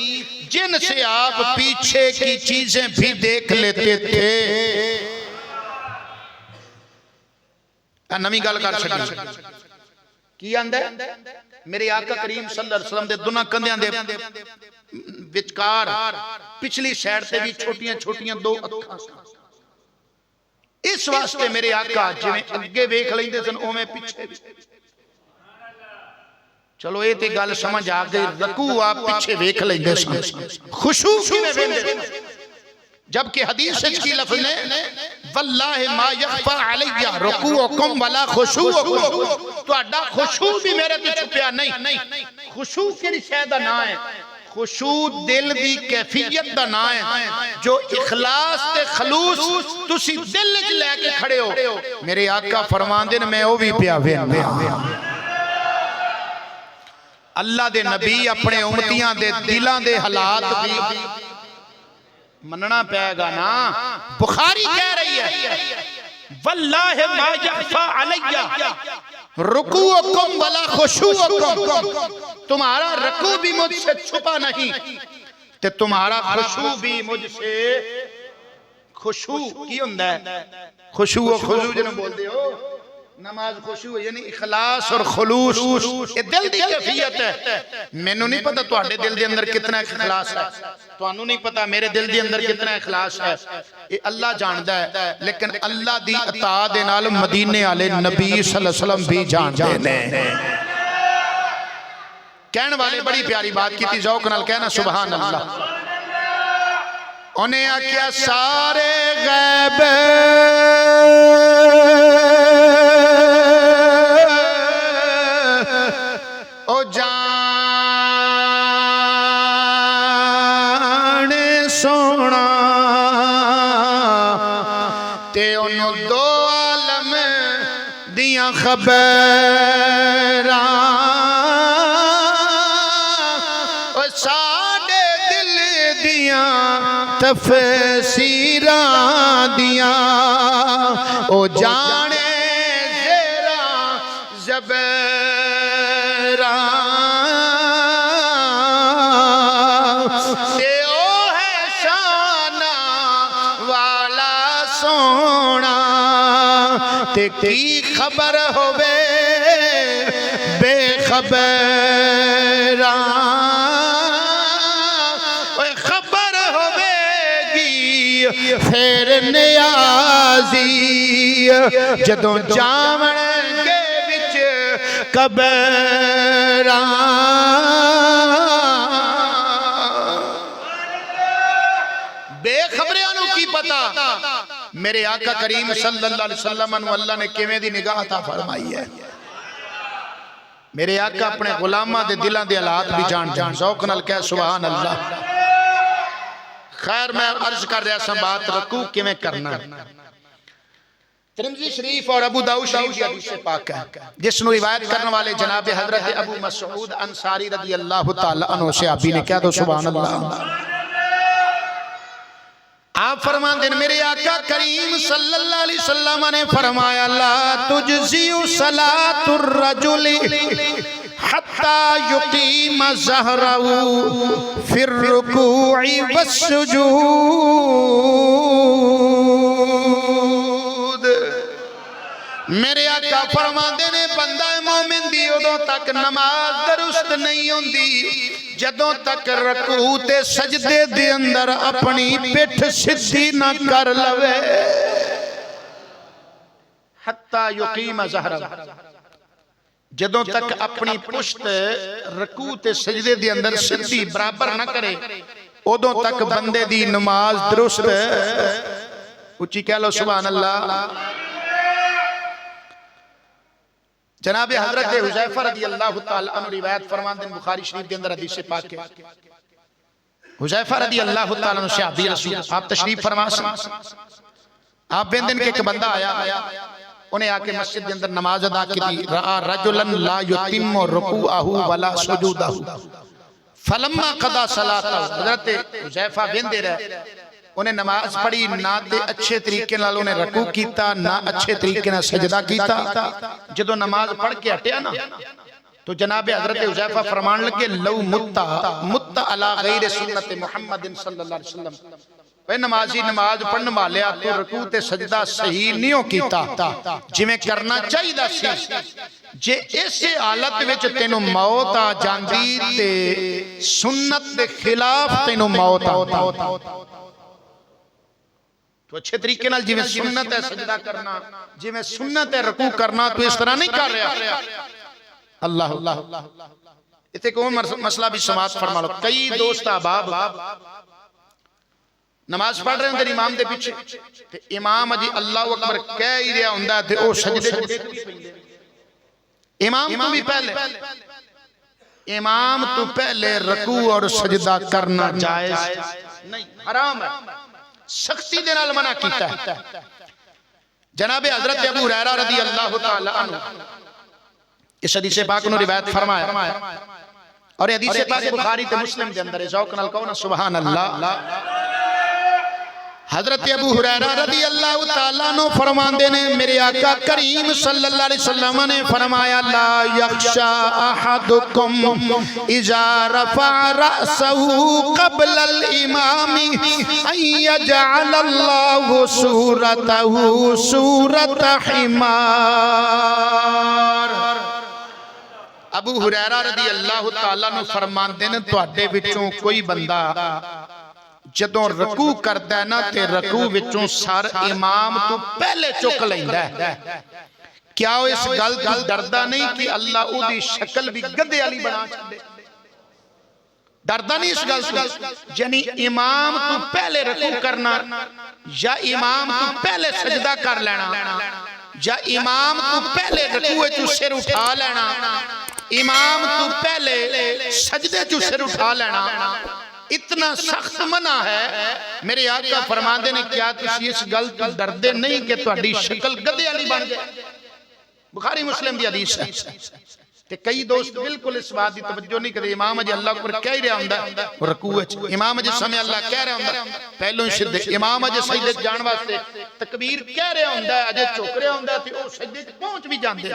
[SPEAKER 1] جن سے آپ پیچھے کی چیزیں بھی دیکھ لیتے تھے نمی گال کر سکتے کی آندہ ہے میرے آقا کریم صلی اللہ علیہ وسلم دے دونوں کندھیاں دے وچکار پچھلی سائیڈ سے بھی چھوٹیاں چھوٹیاں 2 اکھاں اس واسطے میرے آقا جویں اگے ویکھ لیندے سن اوویں پیچھے چلو یہ تے گل سمجھ آ گئی رکوع آپ پیچھے ویکھ لیندے سن خشوع کیویں ویندے جبکہ حدیث سچ کی لفظ نے واللہ ما یخفى علی رکوعکم ولا خشوعکم تو اڈا خشوع بھی میرے تو چھپیا نہیں خشوع کی شے دا نام ہے خشوع دل دی کیفیت دا نام ہے جو اخلاص تے خلوص تسی دل وچ لے کے کھڑے ہو میرے آقا فرماندے نے میں او بھی پیا ویندا اللہ دے نبی اپنے امتیاں دے دلاں دے حالات بھی مننا پائے گا نا بخاری کہہ رہی ہے واللہ ما یخفى علی رکوعکم ولا خشوعکم تمہارا رکوع بھی مجھ سے چھپا نہیں تے تمہارا خشوع بھی مجھ سے خشوع کی ہوندہ ہے خشوع و خضوع جنہوں بول دے ہو نماز خشوع یعنی اخلاص اور خلوص یہ دل دی کیفیت ہے میں نو نہیں پتا تو آڑے دل دی اندر کتنا اخلاص ہے تو انو نہیں پتا میرے دل دی اندر کتنا اخلاص ہے یہ اللہ جاندہ ہے لیکن اللہ دی اطاعت نال مدینے آلے نبی صلی اللہ علیہ وسلم بھی جاندے ہیں کہنے والے بڑی پیاری بات کی تھی ذوق نال کہنا سبحان اللہ انہیں آکیا سارے غیب او جان سونا تے انہوں 2 عالم دیاں خبراں ساڑے دل دیاں تفسیراں دیاں او جانے سونا تے کی خبر ہووے بے خبراں خبر ہووے گی پھر نیازی جدوں جاون گے وچ قبراں بے خبریاں نو کی پتا میرے آقا کریم صلی اللہ علیہ وسلم انو اللہ نے کیویں دی نگاہ عطا فرمائی ہے میرے آقا اپنے غلاماں دے دلاں دے حالات بھی جان ذوق نال کہہ سبحان اللہ خیر میں عرض کر رہا سا بات رکوع کیویں کرنا ترمذی شریف اور ابو داؤد شریف کی حدیث پاک ہے جس نو روایت کرنے والے جناب حضرت ابو مسعود انصاری رضی اللہ تعالی عنہ سے آپ نے کہہ دو سبحان اللہ آپ فرمان دیں میرے آقا کریم صلی اللہ علیہ وسلم نے فرمایا لا تجزی صلاة الرجل حتی یقیم ظہرہ فی الرکوع والسجود میرے آقا فرمان دیں بندہ مومن دی ادوں تک نماز درست نہیں ہوندی جدوں تک رکوع تے سجدے دے اندر اپنی پٹھ سدھی نہ کر لوے حتی یقیم ظہرہ جدوں تک اپنی پشت رکوع تے سجدے دے اندر سدھی برابر نہ کرے ادوں تک بندے دی نماز درست اچھی کہہ لو سبحان اللہ جناب حضرت حذیفہ رضی اللہ تعالی عنہ روایت فرمان دیں بخاری شریف کے اندر حدیث پاک ہے حذیفہ رضی اللہ تعالی عنہ صحابی رسول آپ تشریف فرما آپ بین دن کے ایک بندہ آیا انہیں آ کے مسجد کے اندر نماز ادا کی تھی رآ رجلا لا یتم رکوعہ ولا سجودہ فلما قضا صلاۃ حضرت حذیفہ بین دے رہے انہیں نماز پڑھی نہ تے اچھے طریقے نال انہیں رکوع کیتا نہ اچھے طریقے نال سجدہ کیتا جدو نماز پڑھ کے ہٹیا نا تو جناب حضرت حذیفہ فرمان لگے لو مت علی غیر سنت محمد صلی اللہ علیہ وسلم اے نمازی نماز پڑھن والیا تو رکوع تے سجدہ صحیح نہیں کیتا جویں کرنا چاہیدا سی جے اس حالت وچ تینوں موت آ جاندی تے سنت دے خلاف تینوں موت آ تو اچھے طریقے نال جویں سنت ہے سجدہ کرنا جویں سنت ہے رکوع کرنا تو اس طرح نہیں کر رہا اللہ اتنے کوئی مسئلہ بھی سماعت فرما لو کئی دوست احباب نماز پڑھ رہے ہیں دے امام دے پیچھے تے امام جی اللہ اکبر کہہ ہی رہا ہوندا تے او سجدے امام تو بھی پہلے امام تو پہلے رکوع اور سجدہ کرنا جائز نہیں حرام ہے سختی دے نال منع کیتا ہے جناب حضرت ابو ہریرہ رضی اللہ تعالی عنہ اس حدیث پاک نے روایت فرمایا اور حدیث پاک بخاری تے مسلم دے اندر ذوق نال کہو نا سبحان اللہ حضرت ابو ہریرہ رضی اللہ تعالیٰ عنہ فرماندے نے میرے آقا کریم صلی اللہ علیہ وسلم نے فرمایا لا یخشا احدکم اذا رفع رأسه قبل الامام ان یجعل اللہ صورته صورت حمار ابو ہریرہ رضی اللہ تعالیٰ عنہ فرماندے نے تواڈے وچوں کوئی بندہ جدوں رکوع کردا ہے نا تے رکوع وچوں سر امام تو پہلے چک لیندا ہے کیا وہ اس گل تو ڈردا نہیں کہ اللہ او دی شکل بھی گدھے والی بنا چھڈے ڈردا نہیں اس گل تو یعنی امام تو پہلے رکوع کرنا یا امام تو پہلے سجدہ کر لینا یا امام تو پہلے رکوع وچوں سر اٹھا لینا امام تو پہلے سجدے چوں سر اٹھا لینا اتنا سخت منع ہے میرے آقا فرماندے نے کیا تسی اس گل تو ڈردے نہیں کہ تہاڈی شکل گدھے والی بن جائے بخاری مسلم دی حدیث ہے کہ کئی دوست بالکل اس بات دی توجہ نہیں کرتے امام جی اللہ اکبر کہہ رہا ہوندا رکوع وچ امام جی سمے اللہ کہہ رہا ہوندا پہلو سجدے امام جی سجدے جان واسطے تکبیر کہہ رہا ہوندا اجے چک رہا ہوندا تے او سجدے وچ پہنچ بھی جاندے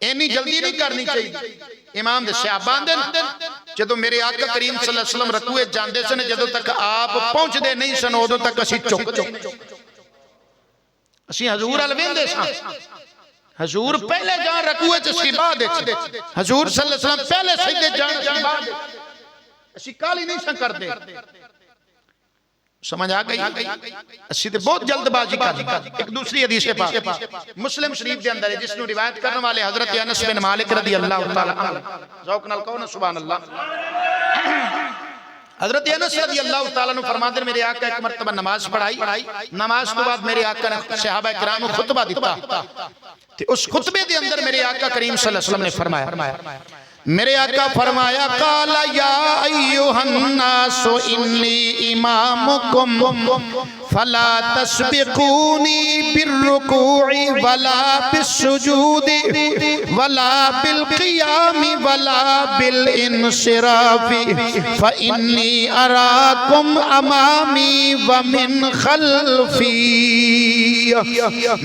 [SPEAKER 1] اینی جلدی نہیں کرنی چاہیے امام دے صحابہ دے جدوں میرے آقا کریم صلی اللہ علیہ وسلم رکوع جاندے سن جدوں تک آپ پہنچ دے نہیں سن ادوں تک اسی چک اسی حضور الویندے ساں حضور پہلے جان رکوع چ سی بعد حضور صلی اللہ علیہ وسلم پہلے سجدے جان سی بعد اسی کالی نہیں سن کردے سمجھ آ گئی اسی تے بہت جلد بازی کر ایک دوسری حدیث پاک مسلم شریف دے اندر ہے جس نو روایت کرنے والے حضرت انس بن مالک رضی اللہ تعالی عنہ ذوق نال کہو نا سبحان اللہ حضرت انس رضی اللہ تعالیٰ عنہ فرماتے ہیں میرے آقا ایک مرتبہ نماز پڑھائی نماز کے بعد میرے آقا نے صحابہ کرام کو خطبہ دیتا اس خطبے دے اندر میرے آقا کریم صلی اللہ علیہ وسلم نے فرمایا میرے آقا فرمایا قال یا ایوہ الناس انی امامکم فلا تسبقونی بالرکوع ولا بالسجود ولا بالقیام ولا بالانصراف فإنی اراکم امامی ومن خلفی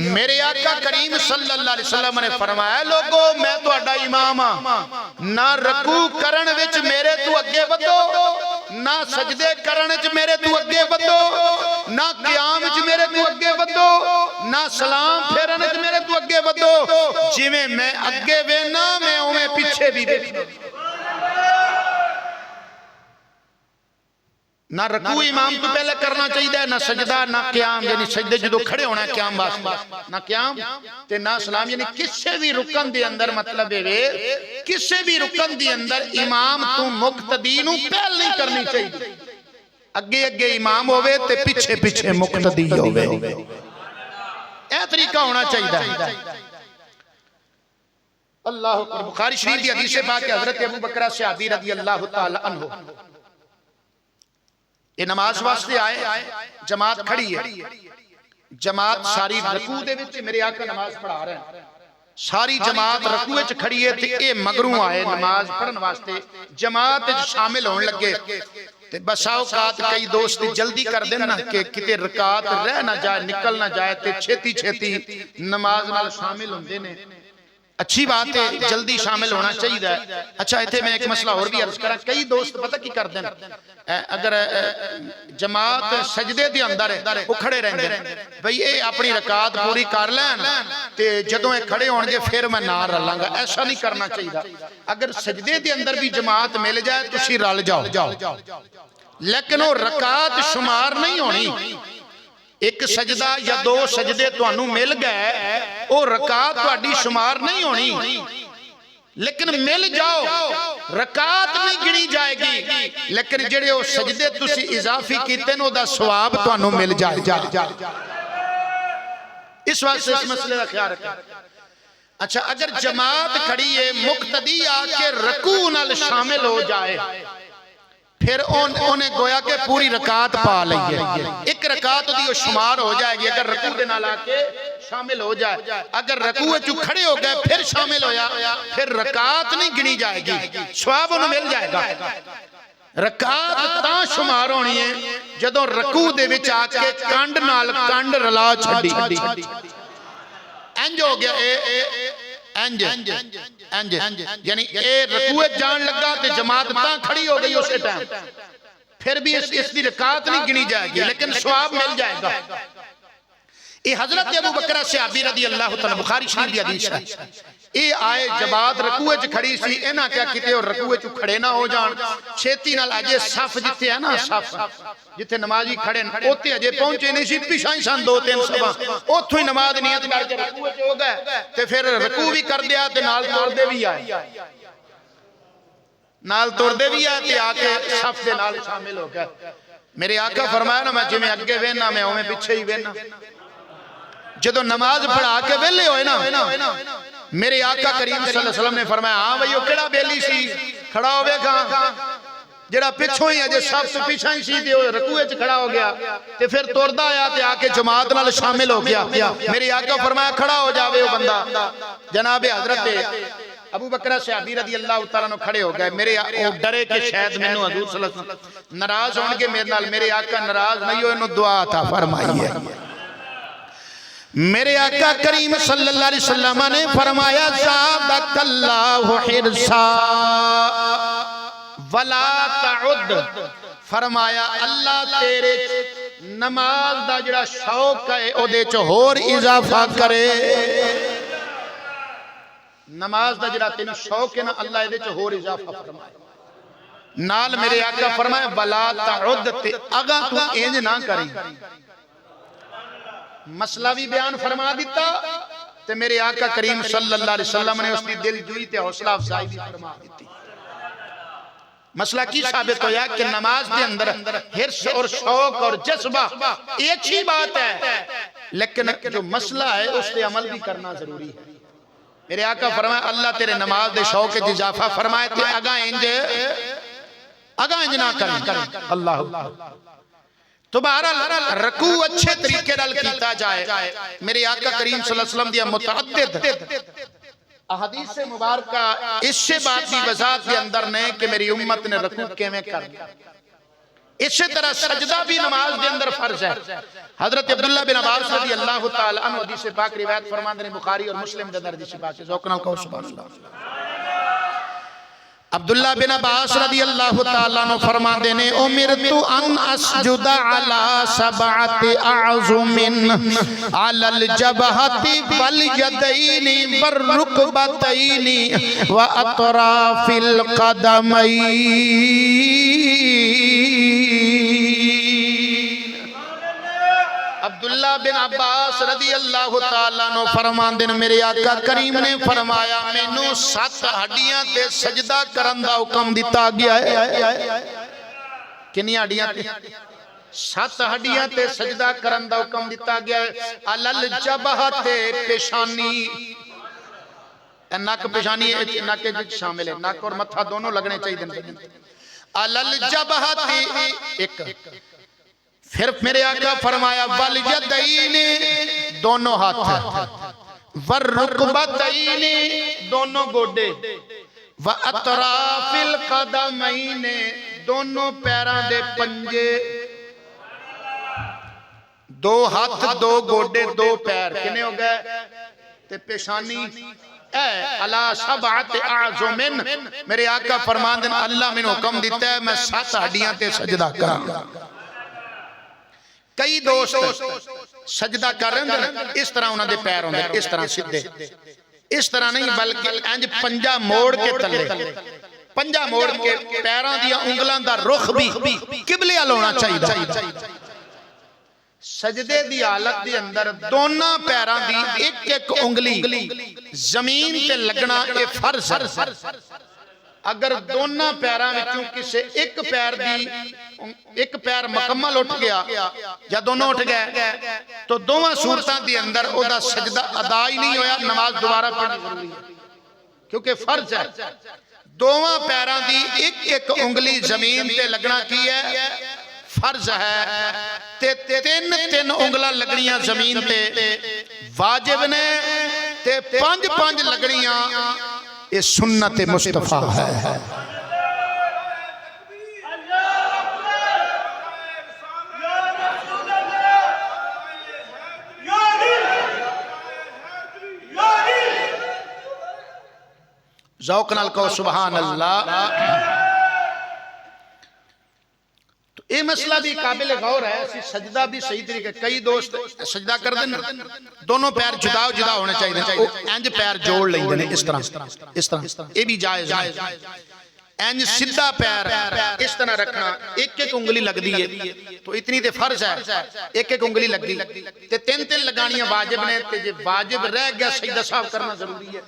[SPEAKER 1] میرے آقا کریم صلی اللہ علیہ وسلم نے فرمایا لوگو میں تو اڈا امام ہاں نہ رکوع کرن وچ میرے تو اگے ودو نہ سجدے کرن وچ میرے تو اگے ودو نہ قیام وچ میرے تو اگے ودو نہ سلام پھیرن وچ میرے تو اگے ودو جویں میں اگے وینا میں اوویں پیچھے بھی وینا نہ رکوع امام تو پہلے کرنا چاہیے نہ سجدہ نہ قیام یعنی سجدے جدو کھڑے ہونا ہے قیام واسطے نہ قیام تے نہ سلام یعنی کسے بھی رکن دے اندر مطلب ہے کسے بھی رکن دے اندر امام تو مقتدی نو پہل نہیں کرنی چاہیے اگے اگے امام ہوئے تے پیچھے پیچھے مقتدی ہوئے اے طریقہ ہونا چاہیے اللہ اکبر بخاری شریف دی حدیث پاک کہ حضرت ابو بکر صحابی رضی اللہ تعالی عنہ یہ نماز واسطے آئے جماعت کھڑی ہے جماعت ساری رکوع دے وچ میرے آقا نماز پڑھا رہے ہیں ساری جماعت رکوع وچ کھڑی ہے تے اے مگروں آئے نماز پڑھن واسطے جماعت وچ شامل ہون لگے تے بسا اوقات کئی دوست جلدی کر دین نا کہ کتے رکعت رہ نہ جائے نکل نہ جائے تے چھتی چھتی نماز نال شامل ہوندے نے اچھی بات ہے جلدی شامل ہونا چاہیے اچھا ایتھے میں ایک مسئلہ اور بھی عرض کرا کئی دوست پتہ کی کر دیں اگر جماعت سجدے دے اندر ہے وہ کھڑے رہندے بھئی اے اپنی رکعت پوری کر لین تے جدوں اے کھڑے ہون گے پھر میں نہ رلاں گا ایسا نہیں کرنا چاہیے اگر سجدے دے اندر بھی جماعت مل جائے تسی رل جاؤ لیکن وہ رکعت شمار نہیں ہونی ایک سجدہ یا دو سجدے تو انہوں مل گئے وہ رکعت تو اڈی شمار نہیں ہونی لیکن مل جاؤ رکعت نہیں گنی جائے گی لیکن جڑے وہ سجدے تسی اضافی کیتے ہیں دا ثواب تو انہوں مل جائے اس وقت سے اس مسئلے کا خیال رکھیں اچھا اگر جماعت کھڑی ہے مقتدی آکے رکوع نال شامل ہو جائے پھر انہیں گویا کہ پوری رکعت پا لئیے ایک رکعت دی شمار ہو جائے گی اگر رکوع دے نال آکے شامل ہو جائے اگر رکوع جو کھڑے ہو گئے پھر شامل ہویا پھر رکعت نہیں گنی جائے گی ثواب انہیں مل جائے گا رکعت تاں شمار ہونی ہے جدوں رکوع دے وچ آکے کنڈ نال کنڈ رلا چھڑی انج ہو گیا انج یعنی اے رکوع جان لگا تے جماعت تاں کھڑی ہو گئی اسے ٹائم پھر بھی اس دی رکعت نہیں گنی جائے گی لیکن ثواب مل جائے گا یہ حضرت ابو بکر صحابی رضی اللہ تعالی بخاری شریف دی حدیث ہے یہ آئے جماعت رکوع وچ کھڑی سی انہاں کیا کیتے اور رکوع وچ کھڑے نہ ہو جان چھتی نال اجے صف جتھے ہے نا صف جتھے نمازی کھڑے اوتے اجے پہنچے نہیں سی پیچھے ہی سن دو تین صفاں اوتھوں ہی نماز نیت کر کے رکوع وچ ہو گئے تے پھر رکوع بھی کر دیا تے نال توڑ دے بھی آئے نال توڑ دے بھی آئے تے آ کے صف دے نال شامل ہو گئے میرے آقا فرمایا نا میں جویں اگے وینا میں اوویں پیچھے ہی وینا جدوں نماز پڑھا کے ویلے ہوئے نا میرے آقا کریم صلی اللہ علیہ وسلم نے فرمایا ہاں بھئی وہ کیڑا بیلی سی کھڑا ہوئے گا جڑا پچھوں ہی اجے سب سے پیچھے ہی سی تے رکوع وچ کھڑا ہو گیا تے پھر توڑدا آیا تے آ کے جماعت نال شامل ہو گیا میرے آقا فرمایا کھڑا ہو جاوے وہ بندہ جناب حضرت ابو بکر صحابی رضی اللہ تعالیٰ عنہ کھڑے ہو گئے میرے ڈرے کہ شاید مینوں حضور صلی اللہ علیہ وسلم ناراض ہون گے میرے نال میرے آقا ناراض نہیں ہوئے انہوں دعا عطا فرمائیے میرے آقا کریم صلی اللہ علیہ وسلم نے فرمایا زادک اللہ حرصا ولا تعد فرمایا اللہ تیرے نماز دا جڑا شوق ہے او دے چ ہور اضافہ کرے نماز دا جڑا تینوں شوق ہے نا اللہ دے چ ہور اضافہ فرمائے نال میرے آقا فرمائے ولا تعد تے اگا تو انج نہ کریں مسئلہ بھی بیان فرما دیتا تے میرے آقا کریم صلی اللہ علیہ وسلم نے اس کی دل جوئی تے حوصلہ افزائی بھی فرما دیتی مسئلہ کی ثابت ہویا کہ نماز کے اندر حرص اور شوق اور جذبہ ایک ہی بات ہے لیکن جو مسئلہ ہے اس پہ عمل بھی کرنا ضروری ہے میرے آقا فرمائے اللہ تیرے نماز دے شوق کے اضافہ فرمائے تے اگا انج نہ کریں اللہ تو بہرحال رکوع اچھے طریقے نال کیتا جائے میرے آقا کریم صلی اللہ علیہ وسلم دیا متعدد احادیث مبارکہ اس سے بات بھی وضاحت کے اندر نے کہ میری امت نے رکوع کیویں کرنا اسی طرح سجدہ بھی نماز کے اندر فرض ہے حضرت عبداللہ بن عباس رضی اللہ تعالی عنہ حدیث پاک روایت فرماتے ہیں بخاری اور مسلم کے اندر حدیث پاک ذوق نال کہو سبحان اللہ عبداللہ بن عباس رضی اللہ تعالیٰ عنہ فرماتے ہیں امرت ان اسجد علی سبعت اعظم علی الجبہت والیدین والرکبتین واطراف القدمین عبداللہ بن عباس رضی اللہ تعالیٰ عنہ فرماندے نے میرے آقا کریم نے فرمایا مینوں 7 ہڈیاں تے سجدہ کرن دا حکم دتا گیا ہے کنی ہڈیاں تے 7 ہڈیاں تے سجدہ کرن دا حکم دتا گیا ہے علل جبہ تے پیشانی نک پیشانی نک شامل ہے نک اور متھا دونوں لگنے چاہیے علل جبہ تے ایک پھر میرے آقا فرمایا والیدین دونوں ہاتھ والرکبتین دونوں گوڑے واطراف القدمین دونوں پیران دے پنجے 2 ہاتھ 2 گوڑے 2 پیر کنے ہو گئے تے پیشانی علی سبعت اعظم میرے آقا فرمان دن اللہ میں حکم دیتا ہے میں 7 ہڈیاں تے سجدہ کراں کئی دوست سجدہ کر رہے ہیں اس طرح انہوں نے پیر ہوندے اس طرح سدھے اس طرح نہیں بلکہ انج پنجا موڑ کے تلے پنجا موڑ کے پیران دیا انگلان دا رخ بھی قبلے ہونا چاہیے سجدے دی حالت دی اندر دونوں پیران دی ایک انگلی زمین تے لگنا اے فرض ہے اگر دونوں پیران وچوں کسے ایک پیر مکمل اٹھ گیا یا دونوں اٹھ گئے تو دونوں صورتاں دی اندر او دا سجدہ ادا ہی نہیں ہویا نماز دوبارہ پڑھنی ضروری ہے کیونکہ فرض ہے دونوں پیران دی ایک انگلی زمین تے لگنا کی ہے فرض ہے تے 3 انگلاں لگنیاں زمین تے واجب نے تے 5 لگنیاں یہ سنت مصطفیٰ ہے ذوق نال کہو سبحان اللہ تو یہ مسئلہ بھی قابل غور ہے سجدہ بھی صحیح طریقے کئی دوست سجدہ کر دیں دونوں پیر جدا ہونے چاہیے انج پیر جوڑ لیں دیں اس طرح یہ بھی جائز ہے انج سدھا پیر اس طرح رکھنا ایک انگلی لگ دی ہے تو اتنی تے فرض ہے ایک انگلی لگ دی تے 3 لگانیاں واجب نے تے جے واجب رہ گیا سجدہ صاحب کرنا ضروری ہے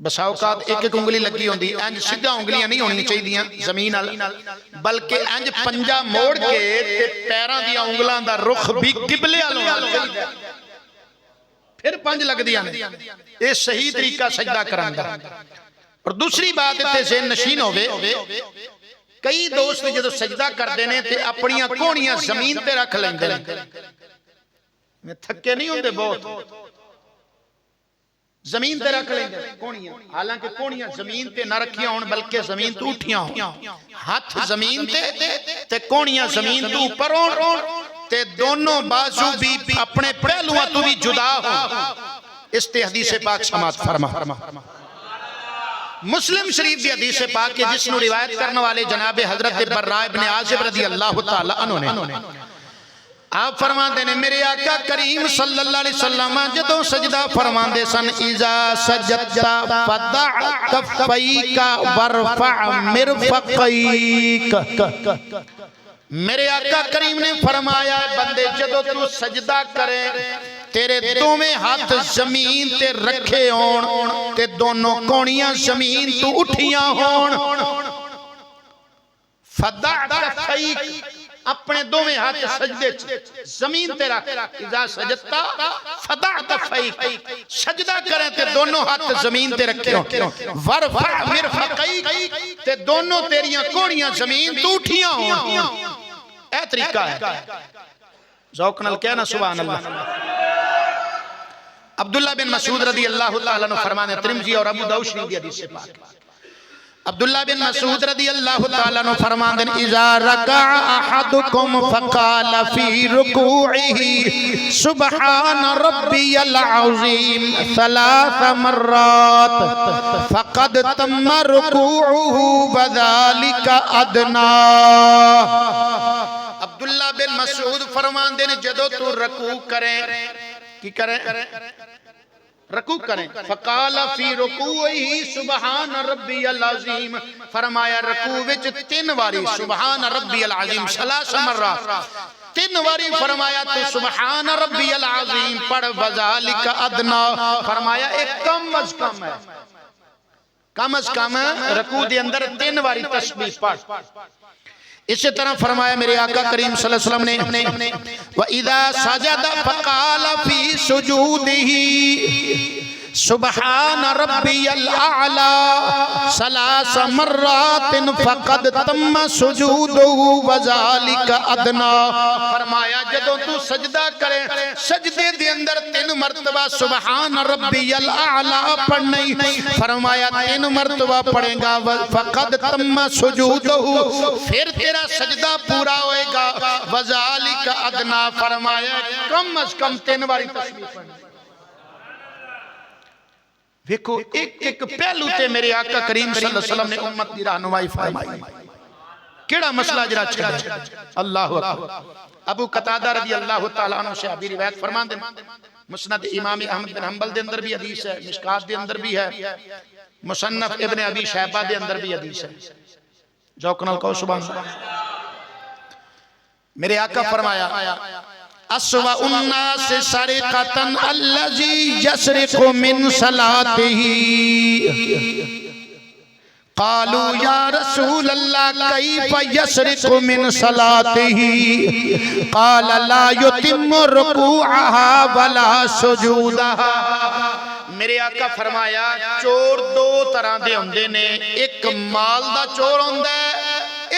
[SPEAKER 1] بس اوقات ایک انگلی لگی ہوندی انج سیدھا انگلیاں نہیں ہونی چاہیے زمین بلکہ انج پنجا موڑ کے تے پیراں دی انگلاں دا رخ بھی قبلے ول ہونا چاہیے پھر 5 لگ دیاں نے یہ صحیح طریقہ سجدہ کرن دا اور دوسری بات تے ذہن نشین ہوے کئی دوست جدوں سجدہ کردے نے تے اپنی کونیاں زمین تے رکھ لیندے نے میں تھکے نہیں ہوندے بہت زمین تے رکھ لیں گے کونیاں حالانکہ کونیاں زمین تے نہ رکھیاں ہون بلکہ زمین تو اٹھیاں ہون ہاتھ زمین تے کونیاں زمین تو اوپر ہون تے دونوں بازو بھی اپنے پہلوਆਂ تو بھی جدا ہون اس تے حدیث پاک سماعت فرما مسلم شریف دی حدیث پاک ہے جس نو روایت کرنے والے جناب حضرت براء ابن عازب رضی اللہ تعالی عنہ نے آپ فرماتے ہیں میرے آقا کریم صلی اللہ علیہ وسلم جدوں سجدہ فرماندے سن اذا سجدتا فضع کفیک ورفع مرفقیک، میرے آقا کریم نے فرمایا بندے جدوں تو سجدہ کرے تیرے دوویں ہاتھ زمین تے رکھے ہون تے دونوں کونیاں زمین تو اٹھیاں ہون، فضع کفیک اپنے دوویں ہاتھ سجدے زمین تے رکھ، اذا سجدتا فضع کفیک سجدہ کریں تے دونوں ہاتھ زمین تے رکھے ہوں، ورفع مرفقیک تے دونوں تیریاں کونیاں زمین تو اٹھیاں ہوں۔ اے طریقہ ہے، ذوق نال کہنا سبحان اللہ۔ عبداللہ بن مسعود رضی اللہ تعالیٰ عنہ فرمانے ترمذی اور ابو داؤد شریف کی حدیث سے پاک، عبداللہ بن مسعود رضی اللہ تعالیٰ عنہ فرمانے اذا رکع احدکم فقال فی رکوعہ سبحان ربی العظیم 3 مرات فقد تم رکوعہ وذالک ادنا۔ عبداللہ بن مسعود فرمانے جدو تو رکوع کریں کی کریں رکوع کریں، فقال فی رکوعہ سبحان ربی العظیم فرمایا رکوع وچ 3 واری سبحان ربی العظیم 3 مرات 3 واری فرمایا تو سبحان ربی العظیم پڑھ وذالک ادنا فرمایا ایک کم از کم ہے، کم از کم رکوع دے اندر 3 واری تسبیح پڑھ۔ اسی طرح فرمایا میرے آقا کریم صلی اللہ علیہ وسلم نے وَإِذَا سَجَدَ فَقَالَ فِي سُجُودِهِ سبحان ربی الاعلی 3 مرات فقد تم سجودہ وذالک ادنا فرمایا جدوں تو سجدہ کرے سجدے دے اندر 3 مرتبہ سبحان ربی الاعلی پڑھنی فرمایا 3 مرتبہ پڑھیں گا فقد تم سجودہ پھر تیرا سجدہ پورا ہوئے گا وذالک ادنا فرمایا کم از کم 3 باری تسبیح پڑھنی۔ دیکھو ایک پہلو تے میرے آقا کریم صلی اللہ علیہ وسلم نے امت دی رہنمائی فرمائی، کیڑا مسئلہ جڑا چھڑا اللہ اکبر۔ ابو قتادہ رضی اللہ تعالیٰ عنہ سے ابھی روایت فرمان دیں، مسند امام احمد بن حنبل دے اندر بھی حدیث ہے، مشکات دے اندر بھی ہے، مصنف ابن ابی شیبہ دے اندر بھی حدیث ہے، ذوق نال کہو سبحان اللہ۔ میرے آقا فرمایا اسوأ الناس سرقتاً الذی یسرق من صلاتہ قالوا یا رسول اللہ کیف یسرق من صلاتہ قال لا یتم رکوعها ولا سجودها۔ میرے آقا فرمایا چور 2 طرح دے ہوندے نے، ایک مال دا چور ہوندا ہے،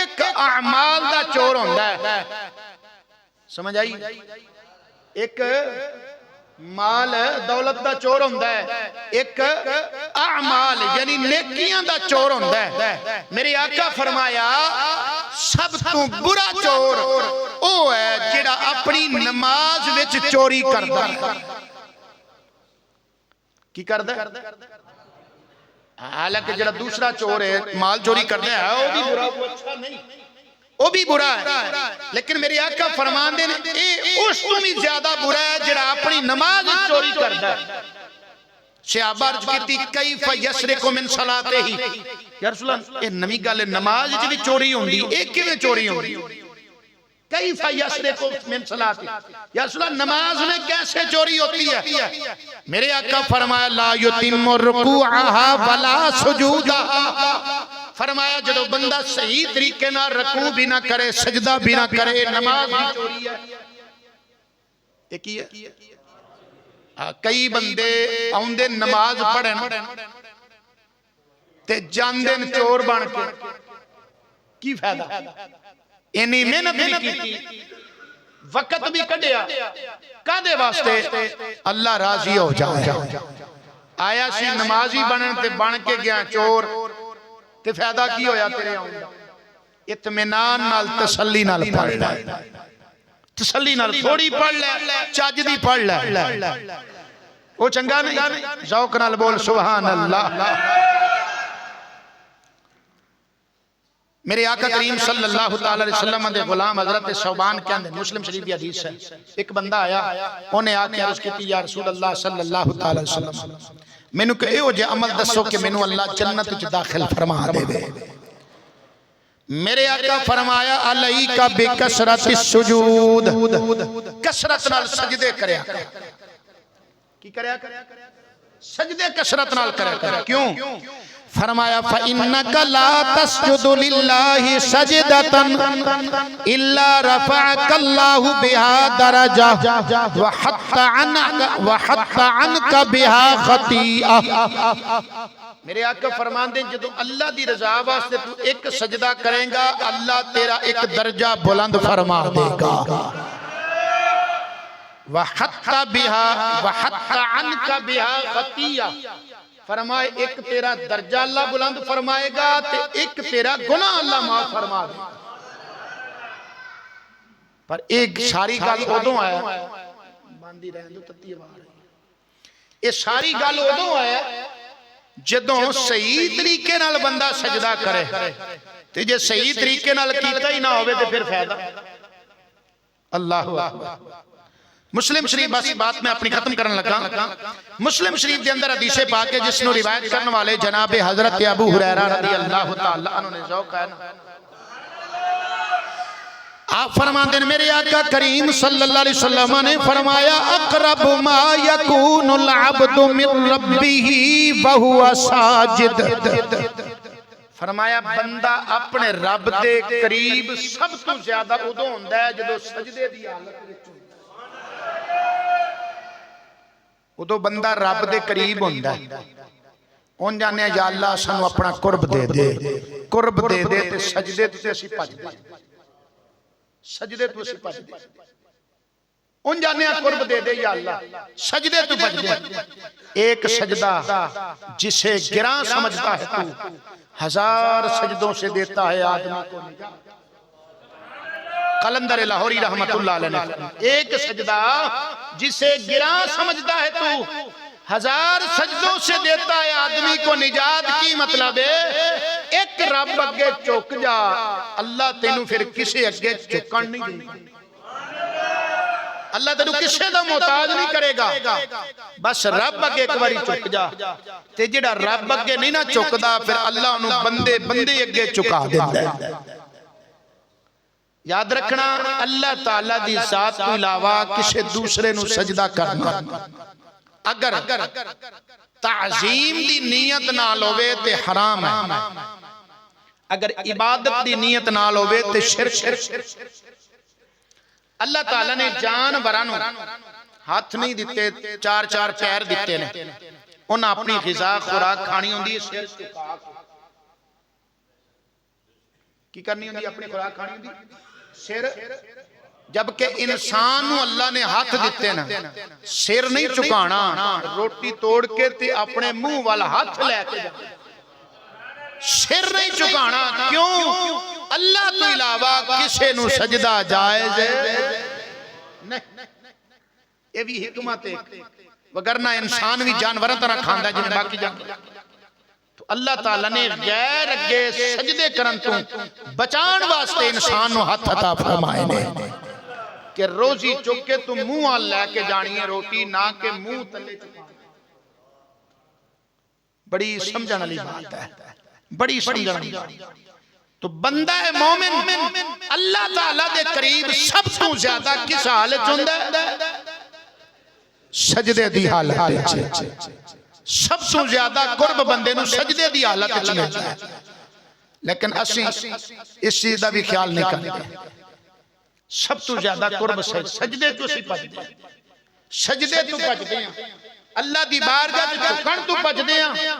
[SPEAKER 1] ایک اعمال دا چور ہوندا ہے، سمجھ آئی؟ ایک مال دولت دا چور ہوندا ہے، ایک اعمال یعنی نیکیاں دا چور ہوندا ہے۔ میرے آقا فرمایا سب تو برا چور او ہے جڑا اپنی نماز وچ چوری کردا ہے۔ کی کردا ہے؟ حالانکہ جڑا دوسرا چور ہے مال چوری کردا ہے وہ بھی برا، وہ اچھا نہیں، وہ بھی برا ہے، لیکن میرے آقا فرمان دے اس تو بھی زیادہ برا ہے جڑا اپنی نماز چوری کردا ہے۔ صحابہ عرض کیتی کیف یسرق من صلاتہ، یا رسول اللہ یہ نمی گل نماز وچ بھی چوری ہوندی، ایک کیویں چوری ہوندی؟ کیف یسرق من صلاتہ، یا رسول اللہ نماز میں کیسے چوری ہوتی ہے؟ میرے آقا فرمایا لا یتم رکوعها ولا سجودها فرمایا جدو بندہ صحیح طریقے نہ رکوع بھی نہ کرے سجدہ بھی نہ کرے نماز بھی چوری ہے۔ ایک ہی ہے کئی بندے آؤندے نماز پڑھن تے جاندن چور بن کے، کی فائدہ؟ اینی محنت بھی کی وقت بھی کڈیا کدے واسطے اللہ راضی ہو جائے، آیا سی نمازی بنن تے بن کے گیا چور تے فائدہ کی ہویا تیرے آؤں؟ اطمینان نال تسلی نال پڑھ لے، تسلی نال تھوڑی پڑھ لے چاج دی پڑھ لے، وہ چنگا نہیں؟ ذوق نال بول سبحان اللہ۔ میرے آقا کریم صلی اللہ تعالی علیہ وسلم دے غلام حضرت ثوبان کہندے، مسلم شریف کی حدیث ہے، ایک بندہ آیا انہیں آ کے عرض کیتی یا رسول اللہ صلی اللہ تعالی علیہ وسلم مینوں کہ ایہو جے عمل دسو کہ مینوں اللہ جنت وچ داخل فرما دے۔ میرے آقا فرمایا علیک بکثرت السجود، کثرت نال سجدے کریا کر۔ کی کریا کر؟ سجدے کثرت نال کریا کر۔ کیوں؟ فرمایا فَإِنَّكَ لَا تَسْجُدُ لِلَّهِ سَجْدَةً إِلَّا رَفَعَكَ اللَّهُ بِهَا دَرَجَةً وَحَطَّ عَنْكَ بِهَا خَطِيئَةً۔ میرے آقا فرماندے ہیں جدو اللہ دی رضا واسطے تو ایک سجدہ کریں گا اللہ تیرا ایک درجہ بلند فرما دے گا۔ وَحَطَّ عَنْكَ بِهَا خَطِيئَةً، فرمائے ایک تیرا درجہ اللہ بلند فرمائے گا تے ایک تیرا گناہ اللہ معاف فرما دے گا۔ پر ایک ساری گل ادوں آیا باندھی رہن دو تتی آواز رہی، یہ ساری گل ادوں آیا جدوں صحیح طریقے نال بندہ سجدہ کرے تے جے صحیح طریقے نال کیتا ہی نہ ہوئے تے پھر فائدہ۔ اللہ اکبر۔ مسلم شریف بس بات میں اپنی ختم کرنے لگا۔ مسلم شریف دے اندر حدیث پاک ہے جس نے روایت کرنے والے جناب حضرت ابو ہریرہ رضی اللہ تعالی عنہ نے ذوق ہے نا، آپ فرماتے ہیں میرے آقا کریم صلی اللہ علیہ وسلم نے فرمایا اقرب ما یکون العبد من ربہ وہو ساجد، فرمایا بندہ اپنے رب دے قریب سب تو زیادہ ادوں ہوندا ہے جدوں سجدے دی حالت وچ، ادو بندہ رب دے قریب ہوندا ہے۔ ان جانے یا اللہ سانو اپنا قرب دے دے، قرب دے دے تے سجدے تے اسی بھج دے، سجدے تو اسی بھج دے۔ ان جانے قرب دے دے یا اللہ سجدے تو بھج دے۔ ایک سجدہ جسے گراں سمجھتا ہے تو ہزار سجدوں سے دیتا ہے آدمی کو نجات۔ قلندر لاہوری رحمت اللہ علیہ نے ایک سجدہ جسے گراں سمجھتا ہے تو ہزار سجدوں سے دیتا ہے آدمی کو نجات۔ کی مطلب ہے ایک رب اگے چک جا اللہ تینوں پھر کسے اگے چکن نہیں دے گا، اللہ تینوں کسے دا محتاج نہیں کرے گا، بس رب اگے ایک باری چک جا تے جڑا رب اگے نہیں نہ چکدا پھر اللہ انہوں بندے بندے اگے چکا دیتا ہے۔ یاد رکھنا اللہ تعالیٰ دی ذات کو علاوہ کسی دوسرے نو سجدہ کرنا اگر تعظیم دی نیت نال ہوئے تے حرام ہے، اگر عبادت دی نیت نال ہوئے تے شرک۔ اللہ تعالیٰ نے جانوراں ہاتھ نہیں دیتے، چار چار پیر دیتے نے، انہاں اپنی غذا خوراک کھانی ہوندی ہے سر چکا کے۔ کی کرنی ہوندی اپنی خوراک کھانی ہوندی سر، جبکہ انسان نو اللہ نے ہاتھ دیتے نا سر نہیں چکانا، روٹی توڑ کے تے اپنے منہ والا ہاتھ لے کے جانا، سر نہیں چکانا۔ کیوں؟ اللہ تو علاوہ کسے نو سجدہ جائز ہے نہیں، یہ بھی حکمت ہے، وگرنہ انسان بھی جانوروں طرح کھاندا ہے جن باقی جانور۔ تو اللہ تعالیٰ نے غیر اگے سجدے کرن تو بچان واسطے انسان نو ہاتھ عطا فرمائے نے کہ روزی چک کے تو منہ آل لے کے جانی ہے روٹی، نہ کہ منہ تلے چکا۔ بڑی سمجھن والی بات ہے، بڑی سمجھن والی بات۔ تو بندہ مومن اللہ تعالیٰ دے قریب سب تو زیادہ کس حالت ہوندا ہے؟ سجدے دی حالت۔ سب تو زیادہ قرب بندے نو سجدے دی حالت ملتا ہے، لیکن اسی اس چیز دا بھی خیال نہیں کرتے۔ سب تو زیادہ قرب سجدے تو اسی پجدے ہیں، سجدے تو پجدے ہیں، اللہ دی بارگاہ جھکن تو پجدے ہیں،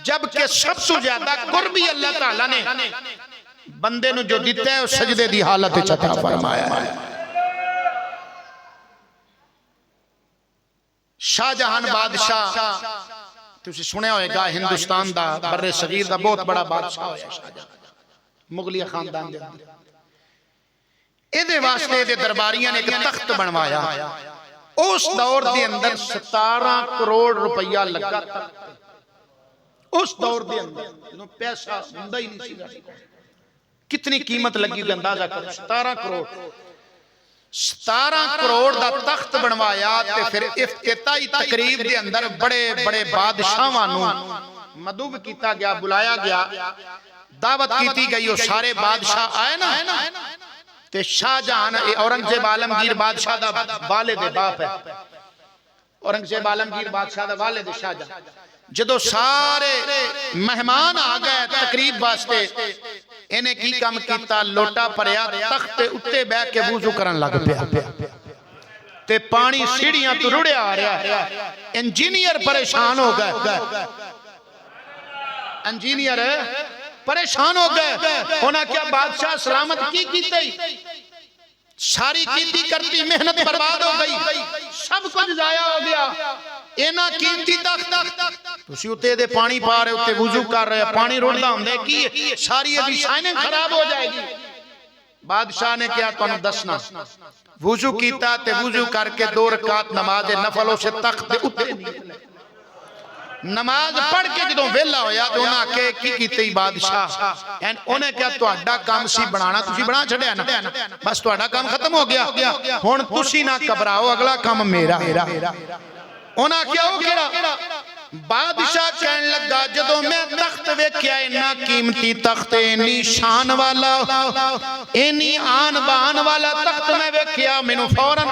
[SPEAKER 1] جبکہ سب تو زیادہ قربی اللہ تعالیٰ نے بندے نو جو دیتا ہے اس سجدے دی حالت عطا فرمایا ہے۔ شاہ جہان بادشاہ تسی سنے ہوئے گا ہندوستان دا بر صغیر دا بہت بڑا بادشاہ ہویا شاہ جہان مغلیہ خاندان دے اندر۔ ایدے واسطے دے درباریاں نے ایک تخت بنوایا، اس دور دے اندر 17 کروڑ روپیہ لگا تخت، اس دور دے اندر پیسہ ہوندا ہی نہیں سی۔ کتنی قیمت لگی ہوئی اندازہ کرو 17 کروڑ 17 کروڑ دا تخت بنوایا تے پھر افتتاحی تقریب دے اندر بڑے بڑے بادشاہاں نو مدعو کیتا گیا بلایا گیا دعوت کیتی گئی وہ سارے بادشاہ آئے نا تے شاہ جہاں اورنگزیب عالمگیر بادشاہ دا والد باپ ہے اورنگزیب عالمگیر بادشاہ دا والد شاہ جہاں جدو سارے مہمان آ گئے تقریب واسطے انہیں کی کام کیتا لوٹا پریا تخت اٹھے بے کے وضو کرن لگ پیا تے پانی سیڑھیاں تو رڑے آ رہا ہے انجینئر پریشان ہو گئے انجینئر پریشان ہو گئے ہونا کیا بادشاہ سلامت کی کیتے ساری کیتی کرتی محنت برباد ہو گئی سب کچھ ضائع ہو گیا اینا کیتی تخت تسی اتے دے پانی پا رہے اتے وضو کر رہے پانی روڑا ہوں دے کی ساری ابھی سائنیں خراب ہو جائے گی بادشاہ نے کیا تو انہوں دسنا وضو کیتا تے وضو کر کے 2 رکعت نماز نفلوں سے تخت اتے نماز پڑھ کے جدوں ویلا ہویا تو انہاں کے کی کیتے بادشاہ انہیں کیا تو اڈا کام سی بنانا تسی بنا چھڑے نا بس تو اڈا کام ختم ہو گیا ہون تسی نہ کبراؤ اگلا کام میرا انہاں کیا ہو گیا بادشاہ کہنے لگا جدو میں تخت ویکھیا اینا قیمتی تخت اینی شان والا اینی آن بان والا تخت میں ویکھیا میں نو فوراً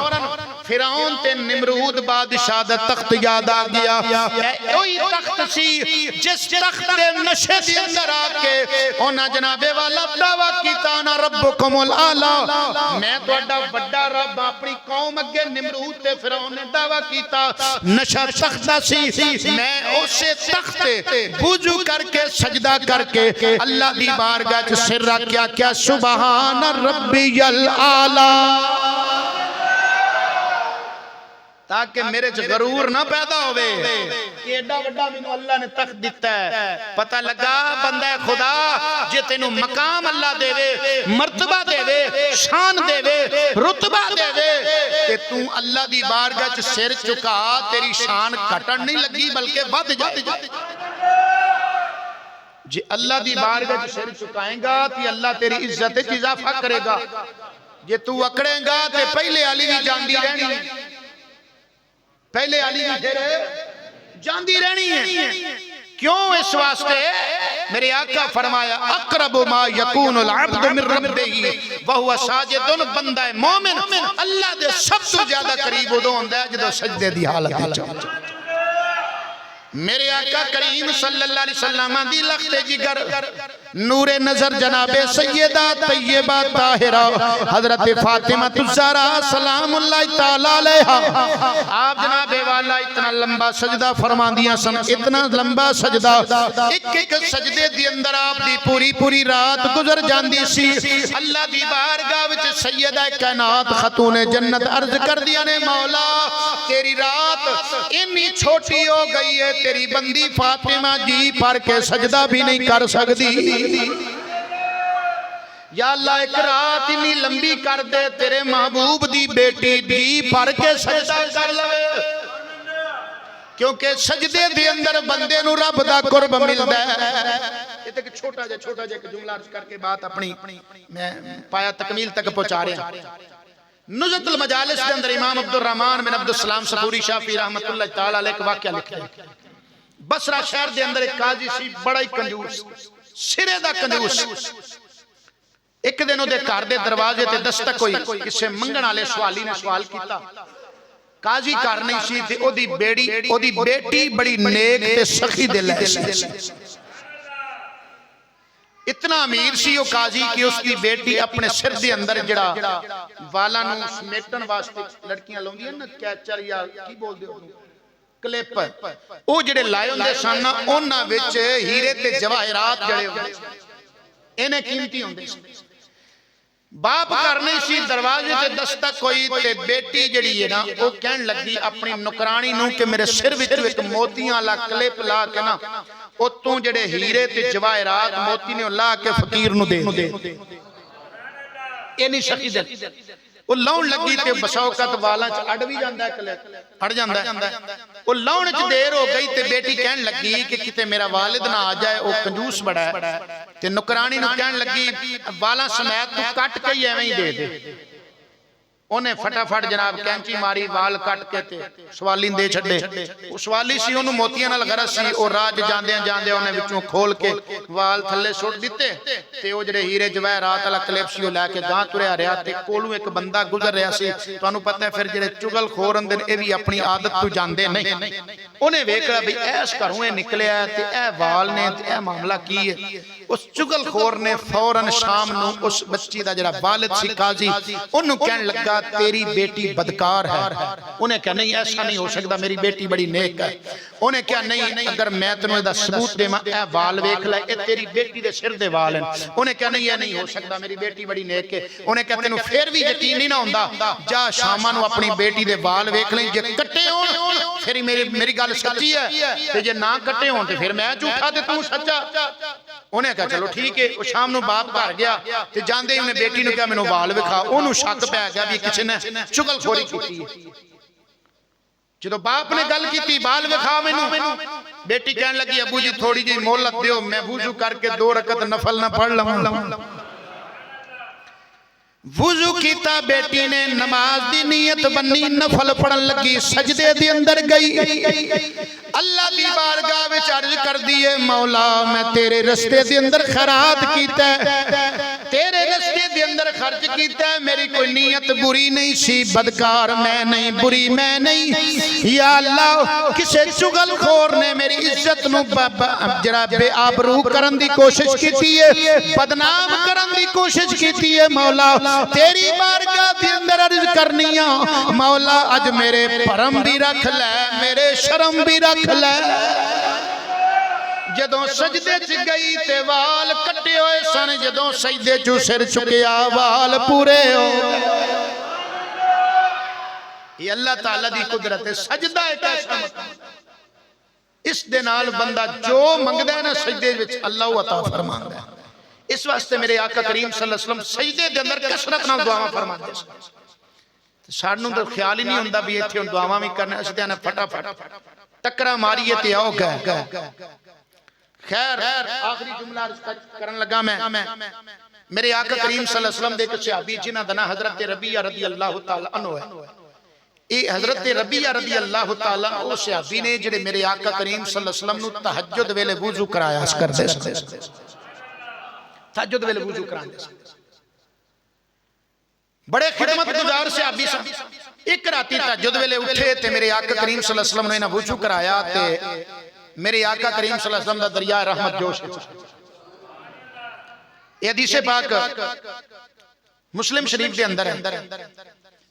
[SPEAKER 1] فرعون تے نمرود بادشاہ دا تخت یاد آ گیا اوہی تخت سی جس تخت دے نشے دے اندر آکے اونا جناب والا دعویٰ کیتا نا ربکم العالی میں تو اڈا بڑا رب اپنی قوم اگے نمرود تے فرعون نے دعویٰ کیتا نشہ تخت سی میں اسے تخت وضو کر کے سجدہ کر کے اللہ دی بارگاہ سر رکھیا کیا سبحان ربی العالی تاکہ میرے چ غرور نہ پیدا ہوئے کہ ایڈا وڈا مینوں اللہ نے تخت دیتا ہے پتہ لگا بندہ خدا جے تینوں مقام اللہ دے وے مرتبہ دے وے شان دے وے رتبہ دے وے کہ تو اللہ دی بارگاہ چ سر چکا تیری شان کٹن نہیں لگی بلکہ ود جائے جے اللہ دی بارگاہ چ سر چکائیں گا تو اللہ تیری عزت وچ اضافہ کرے گا جے تو اکڑیں گا تے پہلے علی بھی جاندی رہنی پہلے علی بھی پھر جاندی رہنی ہے کیوں اس واسطے میرے آقا فرمایا اقرب ما یکون العبد من ربہ وہو ساجد بندہ مومن اللہ دے سب تو زیادہ قریب ادو ہوندا ہے جدو سجدے دی حالت وچ میرے آقا کریم صلی اللہ علیہ وسلم دی لخت جگر نور نظر جناب سیدہ طیبہ طاہرہ حضرت فاطمہ الزہرا سلام اللہ تعالیٰ علیہا آپ جناب والا اتنا لمبا سجدہ فرما دیا سن اتنا لمبا سجدہ ایک ایک سجدے دی اندر آپ دی پوری پوری رات گزر جاندی سی اللہ دی بارگاہ وچ سیدہ کائنات خاتون جنت عرض کر دیا نے مولا تیری رات اتنی چھوٹی ہو گئی ہے تیری بندی فاطمہ جی پر کے سجدہ بھی نہیں کر سکتی یا اللہ ایک رات اتنی لمبی کر دے تیرے محبوب دی بیٹی جی پر کے سجدہ کر لوے کیونکہ سجدے دی اندر بندے نو رب دا قرب ملدا ہے یہ تک چھوٹا جا ایک جملہ عرض کر کے بات اپنی میں پایا تکمیل تک پہنچا رہے ہیں نزت المجالس کے اندر امام عبد الرحمن بن عبد السلام صفوری شافعی رحمت اللہ تعالی علیہ کا واقعہ لکھتے ہیں بصرہ شہر دے اندر ایک قاضی سی بڑا ہی کنجوس سرے دا کنجوس ایک دنوں دے گھر دے دروازے تے دستک ہوئی کسے منگن والے سوالی نے سوال کیتا قاضی گھر نہیں سی تے او دی بیٹی بڑی نیک تے سخی دل ہے اتنا امیر سی وہ قاضی کہ اس کی بیٹی اپنے سر دے اندر جڑا والا نو سمیٹن واسطے لڑکیاں لوندی ہیں نا کیچر یا کی بول دے کلپ او جڑے لائے ہوندے سن انہاں وچ ہیرے تے جواہرات جڑے ہوندے انہیں قیمتی ہوندے باپ کرنے سی دروازے تے دستک ہوئی تے بیٹی جڑی ہے نا وہ کہن لگی اپنی نکرانی نو کہ میرے سر وچ ایک موتیاں لا کلپ لا کے نا او تو جڑے ہیرے تے جواہرات موتی نے لا کے فقیر نو دے اینی سخی دل وہ لاؤن لگی تے بسوقت والاں چ اڑ بھی جاندا ہے، اڑ جاندا ہے۔ وہ لاؤن چ دیر ہو گئی تے بیٹی کہن لگی کہ کتے میرا والد نہ آ جائے، وہ کنجوس بڑا ہے تے نکرانی نو کہن لگی والاں سمیت تو کٹ کے ہی ایویں ہی دے دے۔ انہیں فٹافٹ جناب کینچی ماری وال کٹ کے تے سوالی دے چھڑے، سوالی سی انہوں موتیاں نال غرض سی، اور راج جاندیاں جاندیاں انہیں وچوں کھول کے وال تھلے سوٹ دیتے تے وہ جڑے ہیرے جواہرات والا کلپ سی لے کے گاں تریا رہا تے کولوں ایک بندہ گزر رہا سی۔ تو انہوں پتہ ہے پھر جڑے چگل خور اندر اے بھی اپنی عادت تو جاندے نہیں، انہیں ویکھا بھی ایس کروں نکلے آئے تے اے وال نے تے اے معاملہ کی ہے۔ اس چگل خور نے فوراً شام نو اس بچی دا جڑا والد سی قاضی انہوں کہن لگا تیری بیٹی بدکار ہے۔ انہیں کہا نہیں ایسا نہیں ہو سکتا، میری بیٹی بڑی نیک ہے۔ انہیں کہا نہیں، اگر میں تنوں دا ثبوت دے اے وال ویکھ لے، اے تیری بیٹی دے سر دے وال ہیں۔ انہیں کہا نہیں یہ نہیں ہو سکتا، میری بیٹی بڑی نیک ہے۔ انہیں کہا تینوں پھر بھی یقین نہیں نہ ہوندا، جا شاماں نو اپنی بیٹی دے وال ویکھ لیں، جے کٹے ہون پھر میری گل سچی ہے، تے جے نہ کٹے ہون تے پھر میں جھوٹا تے تو سچا۔ انہیں کہا چلو ٹھیک ہے۔ وہ شام نو باپ گھر گیا تے جاندے ہی انہیں بیٹی نو کہا میں نو وال وکھا، انہوں شک پہ گیا بھی کسی نے چگل خوری کی ہے۔ جدو باپ نے گل کی تھی وال وکھا میں نو، بیٹی کہنے لگی ابو جی تھوڑی جی مہلت دیو، میں وضو کر کے 2 رکعت نفل نہ پڑھ لوں۔ وضو کیتا بیٹی نے، نماز دی نیت بنی، نفل پڑھن لگی، سجدے دی اندر گئی، اللہ دی بارگاہ وچ عرض کر دیئے مولا میں تیرے رستے دی اندر خیرات کیتا ہے، تیرے رستے دی اندر خرچ کیتا ہے، میری کوئی نیت بری نہیں سی، بدکار میں نہیں، بری میں نہیں، یا اللہ کسے چگل خور نے میری عزت نو جرا بے آبرو کرن دی کوشش کیتی ہے، بدنام کرن دی کوشش کیتی ہے، مولا تیری بارگاہ دی اندر عرض کرنیاں مولا اج میرے پرم بھی رکھ لے، میرے شرم بھی رکھ لے۔ جدوں سجدے چ گئی تے وال کٹے ہوئے سن، جدوں سجدے چ سر چکیا وال پورے ہو گئے۔ یہ اللہ تعالیٰ دی قدرت ہے، سجدہ ایک ایسا مقام، اس دے نال بندہ جو منگدا ہے نا سجدے وچ اللہ عطا فرماندا ہے۔ اس واسطے میرے آقا کریم صلی اللہ علیہ وسلم سجدے دے اندر کثرت نال دعاواں فرماندے سن۔ سانوں تے خیال ہی نہیں ہوندا بھی ایتھے ہن دعاواں وی کرنا، اس دے نے فٹافٹ ٹکرا ماریے تے آؤ گئے۔ خیر آخری جملہ کرن لگا میں، میرے آقا کریم صلی اللہ علیہ وسلم دے ایک صحابی جنہاں دا نام حضرت ربیعہ رضی اللہ تعالی عنہ ہے۔ یہ حضرت ربیعہ رضی اللہ تعالی عنہ صحابی نے جڑے میرے آقا کریم صلی اللہ علیہ وسلم نو تہجد ویلے وضو کرایا کردے سن، تہجد ویلے وضو کراندے سن، بڑے خدمت گزار صحابی سن۔ ایک راتی تہجد ویلے اٹھے تے میرے آقا کریم صلی اللہ علیہ وسلم نے انہاں وضو کرایا تے میرے آقا کریم صلی اللہ علیہ وسلم دا دریائے رحمت جوش ہے۔ یہ حدیث پاک مسلم شریف دے اندر ہے۔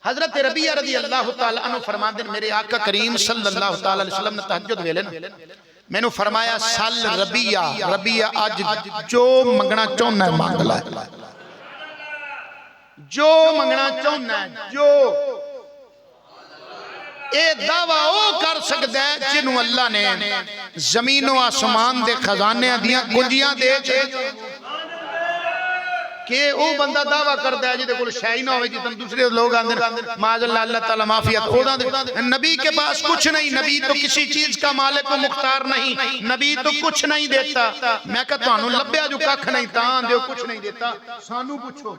[SPEAKER 1] حضرت ربیعہ رضی اللہ تعالیٰ عنہ فرماندے میرے آقا کریم صلی اللہ تعالیٰ علیہ وسلم نے تہجد ویلے نا میں نے فرمایا سل ربیعہ آج جو منگنا چاہنا ہے مانگ لے، جو منگنا چاہنا ہے، جو اے دعویٰ او کر سکتا ہے جنہوں اللہ نے زمین و آسمان دے خزانے دیاں کنجیاں دے چھے، کہ او بندہ دعویٰ کرتا ہے جی دے کل شاہی نہ ہوئے جتن دوسرے لوگ آندر معاذ اللہ اللہ تعالیٰ معافیت، نبی کے پاس کچھ نہیں، نبی تو کسی چیز کا مالک و مختار نہیں، نبی تو کچھ نہیں دیتا۔ میں کہتا ہوں لبیا جو ککھ نہیں تان دیو کچھ نہیں دیتا، سانو پوچھو۔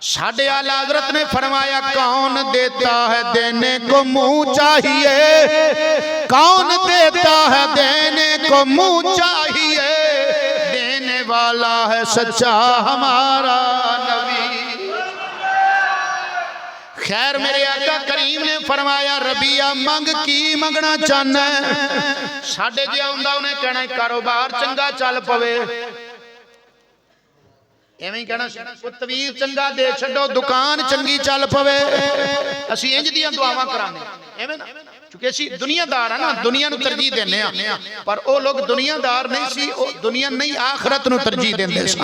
[SPEAKER 1] ساڈے اعلیٰ حضرت نے فرمایا کون دیتا ہے دینے کو منہ چاہیے، کون دیتا ہے دینے کو منہ چاہیے، دینے والا ہے سچا ہمارا نبی۔ خیر میرے آقا کریم نے فرمایا ربیعہ منگ کی منگنا چاہنا ہے؟ ساڈے جی آندا انہیں کہنا ہے کاروبار چنگا چل پوے، ایویں کہنا کوئی طویل چنگا دے چھڈو، دکان چنگی چل پوے، اسی انج دیاں دعاواں کرانے ایویں نا، چونکہ اسی دنیا دار ہیں نا، دنیا نو ترجیح دینے ہیں، پر او لوگ دنیا دار نہیں سی، دنیا نہیں آخرت نو ترجیح دیندے سی۔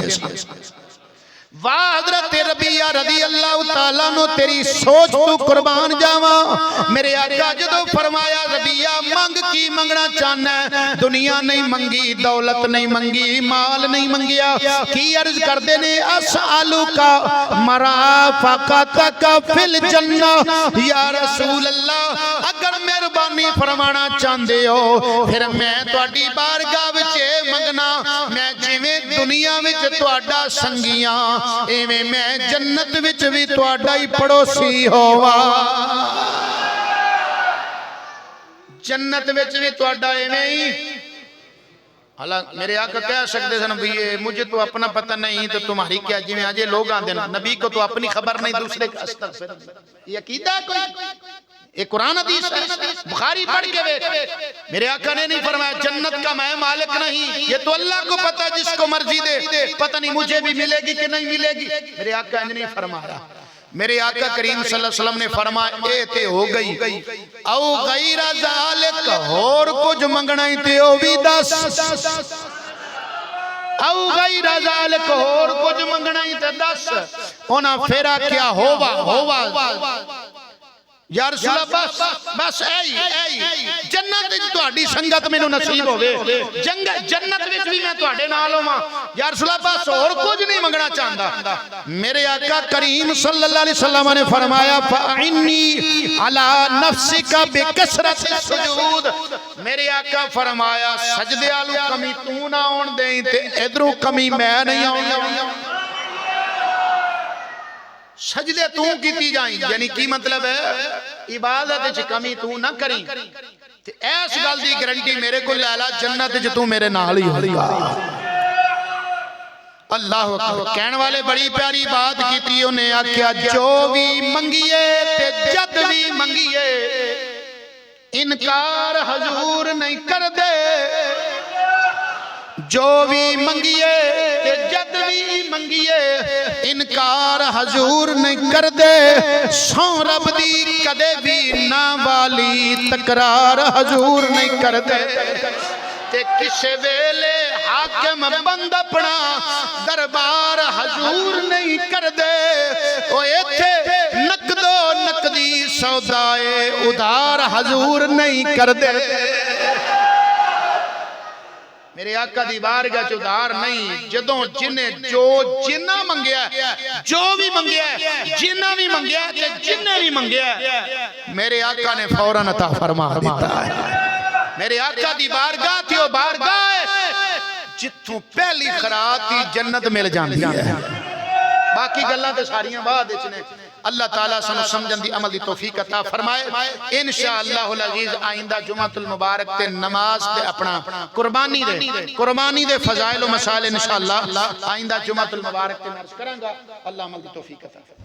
[SPEAKER 1] واہ حضرت ربیہ رضی اللہ تعالیٰ نو تیری سوچ تو قربان جاواں میرے آقا جدو فرمایا ربیہ منگ کی منگنا چاہنا ہے دنیا نہیں منگی دولت نہیں منگی مال نہیں منگیا کی عرض کر دینے اسألو کا مرافقتک فی الجنہ یا رسول اللہ اگر مہربانی فرمانا چاندے ہو پھر میں تواڈی بارگاہ وچ منگنا میں جویں دنیا وچ تواڈا سنگیاں ایویں میں جنت وچ بھی تواڈا ہی پڑوسی ہوا جنت وچ بھی تواڈا ایویں ہی حالانکہ میرے آقا کہہ سکتے ہیں نبی مجھے تو اپنا پتہ نہیں تو تمہاری کیا جی میں آجے لوگ آن دینا نبی کو تو اپنی خبر نہیں دوسرے کا استغفر یہ عقیدہ کوئی ایک قرآن حدیث ہے بخاری پڑھ کے میرے آقا نے نہیں فرمایا جنت کا میں مالک نہیں یہ تو اللہ کو پتہ جس کو مرضی دے پتہ نہیں مجھے بھی ملے گی کہ نہیں ملے گی میرے آقا انج نہیں فرمایا میرے آقا کریم صلی اللہ علیہ وسلم نے فرمایا اے تے ہو گئی او غیر ذالک اور کچھ منگنا ہی تے او بھی دس او غیر ذالک اور کچھ منگنا ہی تے دس اونا پھیرا کیا ہوا یا رسول اللہ بس اے جنت وچ تہاڈی سنگت مینوں نصیب ہوے جنت وچ بھی میں تہاڈے نال ہوواں یا رسول اللہ بس اور کچھ نہیں منگنا چاہندا میرے آقا کریم صلی اللہ علیہ وسلم نے فرمایا فَإِنِّي عَلَى نَفْسِكَ بِكَثْرَةِ السُّجُودِ میرے آقا فرمایا سجدے والو کمی تو نہ آن دیں تے ادھروں کمی میں نہیں آؤں سجدے تو کیتی جائیں یعنی کی مطلب ہے عبادت چ کمی تو نہ کریں تے ایس گل دی گارنٹی میرے کو لالا جنت چ تو میرے نال ہی ہوگا اللہ اکبر کہنے والے بڑی پیاری بات کیتی انہیں آکھیا جو بھی منگیے تے جد بھی منگیے انکار حضور نہیں کر دے جو بھی منگیے تے جد بھی منگیے انکار حضور نہیں کر دے سو رب دی کدے بھی نہ والی تکرار حضور نہیں کر دے تے کسے ویلے حاکم بند اپنا دربار حضور نہیں کر دے او ایتھے نقد و نقدی سودائے ادھار حضور نہیں کر دے میرے آقا دی بارگاہ چ ادھار نہیں جدوں جنہیں جو جنہ منگیا جو بھی منگیا جنہ بھی منگیا جنہ بھی منگیا میرے آقا نے فوراً عطا فرما دیتا ہے میرے آقا دی بارگاہ تھی وہ بارگاہ جتوں پہلی خرات کی جنت مل جاندی ہے باقی گلاں تے ساریاں بعد وچ نے اللہ تعالیٰ سنو سمجھن دی عمل دی توفیق عطا فرمائے انشاءاللہ العزیز آئندہ جمعۃ المبارک تے نماز تے اپنا قربانی دے فضائل و مسائل انشاءاللہ آئندہ جمعۃ المبارک تے نرس کرانگا اللہ عمل دی توفیق عطا فرمائے